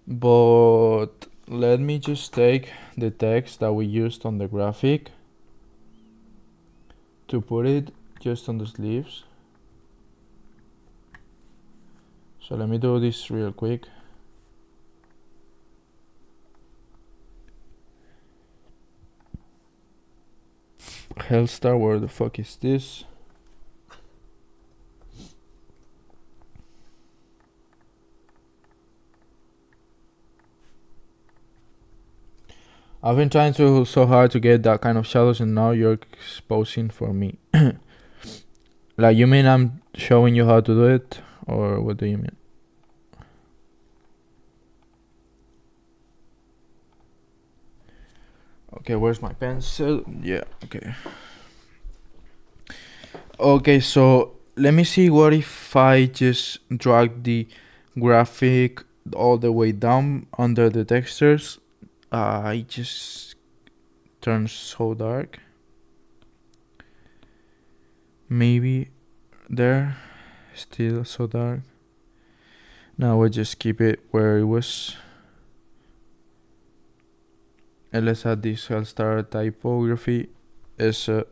S1: but let me just take the text that we used on the graphic to put it just on the sleeves. So let me do this real quick. Hellstar, where the fuck is this? I've been trying so hard to get that kind of shadows, and now you're exposing for me. Like, you mean I'm showing you how to do it, or what do you mean? Okay, where's my pencil? Yeah, okay. Okay, so let me see what if I just drag the graphic all the way down under the textures. It just turns so dark. Maybe there, still so dark. Now we'll just keep it where it was. And let's add this Hellstar typography as a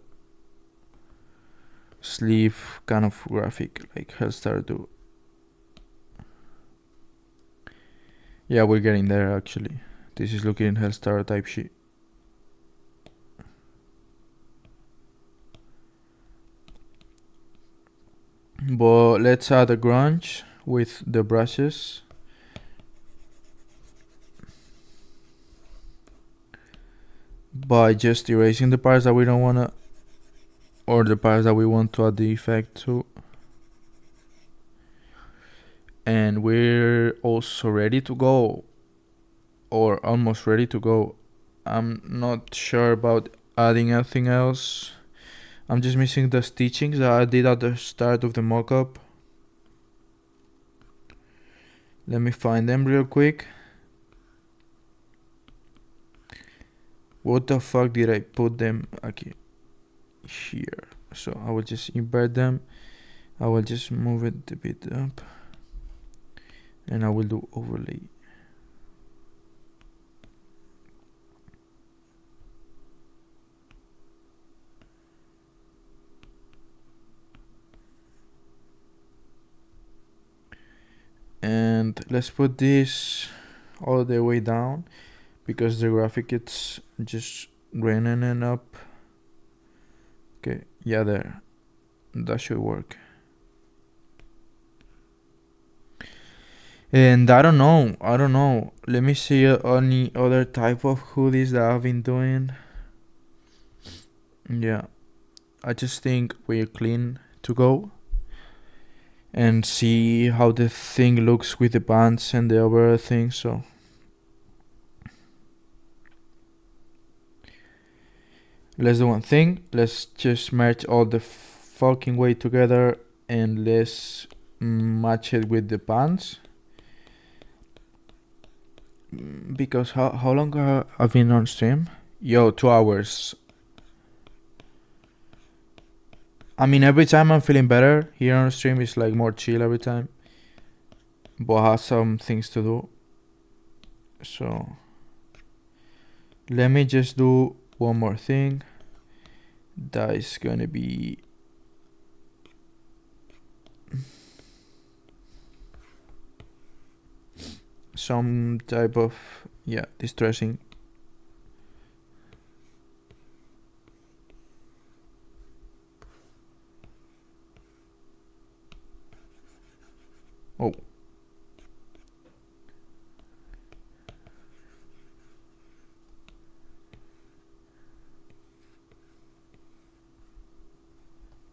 S1: sleeve kind of graphic like Hellstar do. Yeah, we're getting there actually. This is looking Hellstar type shit. But let's add a grunge with the brushes. By just erasing the parts that we don't wanna, or the parts that we want to add the effect to. And we're also ready to go, or almost ready to go. I'm not sure about adding anything else. I'm just missing the stitchings that I did at the start of the mockup. Let me find them real quick. What the fuck did I put them? Okay, here. So I will just invert them. I will just move it a bit up, and I will do overlay. And let's put this all the way down because the graphic it's just raining and up. Okay, yeah, there. That should work. And I don't know. Let me see any other type of hoodies that I've been doing. Yeah, I just think we're clean to go. And see how the thing looks with the pants and the overall thing. So let's do one thing. Let's just merge all the fucking way together and let's match it with the pants. Because how long I've been on stream? Yo, 2 hours. I mean, every time I'm feeling better here on stream, it's like more chill every time. But I have some things to do. So let me just do one more thing. That is gonna be some type of distressing. Oh,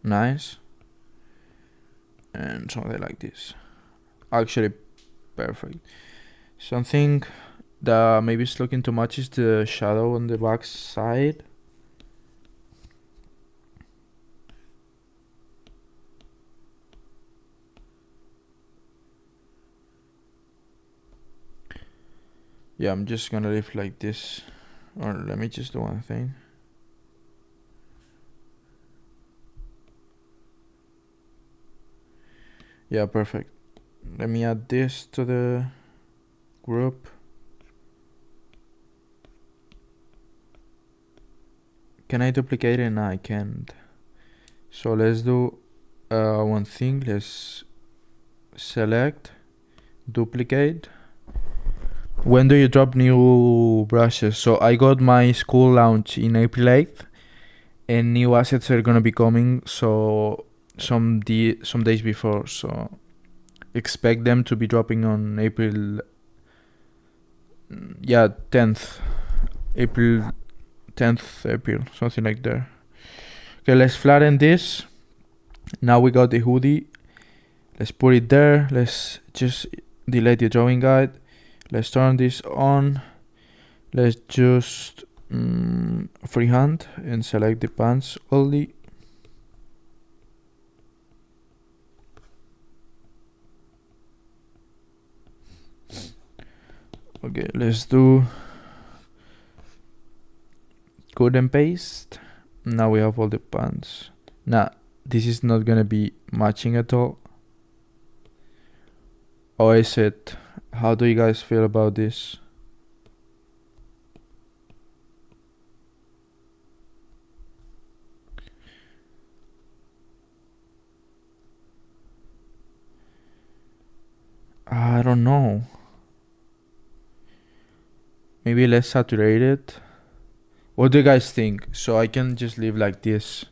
S1: nice. And something like this. Actually, perfect. Something that maybe is looking too much is the shadow on the back side. Yeah, I'm just gonna leave like this. Or let me just do one thing. Yeah, perfect. Let me add this to the group. Can I duplicate it? No, I can't. So let's do one thing. Let's select, duplicate. When do you drop new brushes? So I got my school launch in April 8th, and new assets are gonna be coming. So some days before. So expect them to be dropping on April. Yeah, 10th. April 10th April, something like that. Okay, let's flatten this. Now we got the hoodie. Let's put it there. Let's just delete the drawing guide. Let's turn this on. Let's just freehand and select the pants only. Okay, let's do cut and paste. Now we have all the pants. Nah, this is not gonna be matching at all. Or is it? How do you guys feel about this? I don't know. Maybe less saturated. What do you guys think? So I can just leave like this.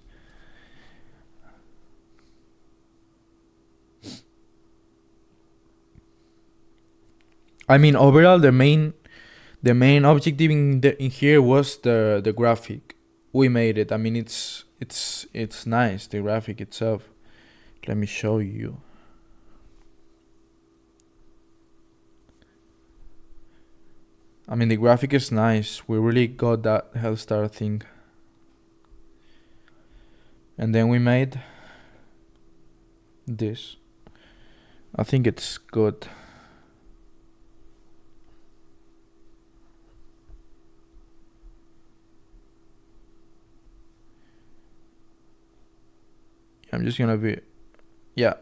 S1: I mean, overall, the main objective in here was the graphic. We made it. I mean, it's nice, the graphic itself. Let me show you. I mean, the graphic is nice. We really got that Hellstar thing. And then we made this. I think it's good. I'm just gonna be, yeah,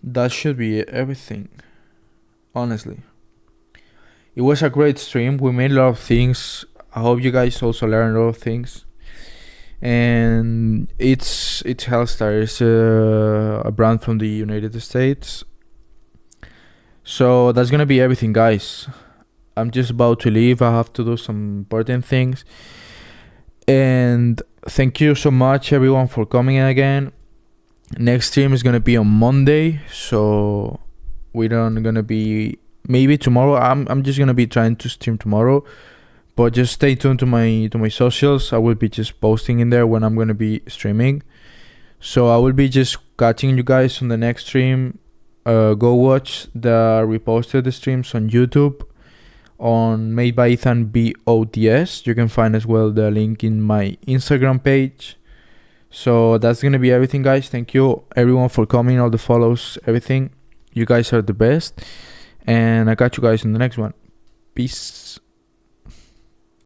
S1: that should be everything, honestly. It was a great stream. We made a lot of things. I hope you guys also learned a lot of things. And it's Hellstar. It's a brand from the United States. So that's gonna be everything, guys. I'm just about to leave. I have to do some important things. And thank you so much, everyone, for coming in again. Next stream is gonna be on Monday, so we're not gonna be, maybe tomorrow. I'm just gonna be trying to stream tomorrow, but just stay tuned to my socials. I will be just posting in there when I'm gonna be streaming. So I will be just catching you guys on the next stream. Go watch the reposted streams on YouTube on Made by Ethan BOTS. You can find as well the link in my Instagram page. So that's gonna be everything, guys. Thank you everyone for coming, all the follows, everything. You guys are the best, and I got you guys in the next one. Peace.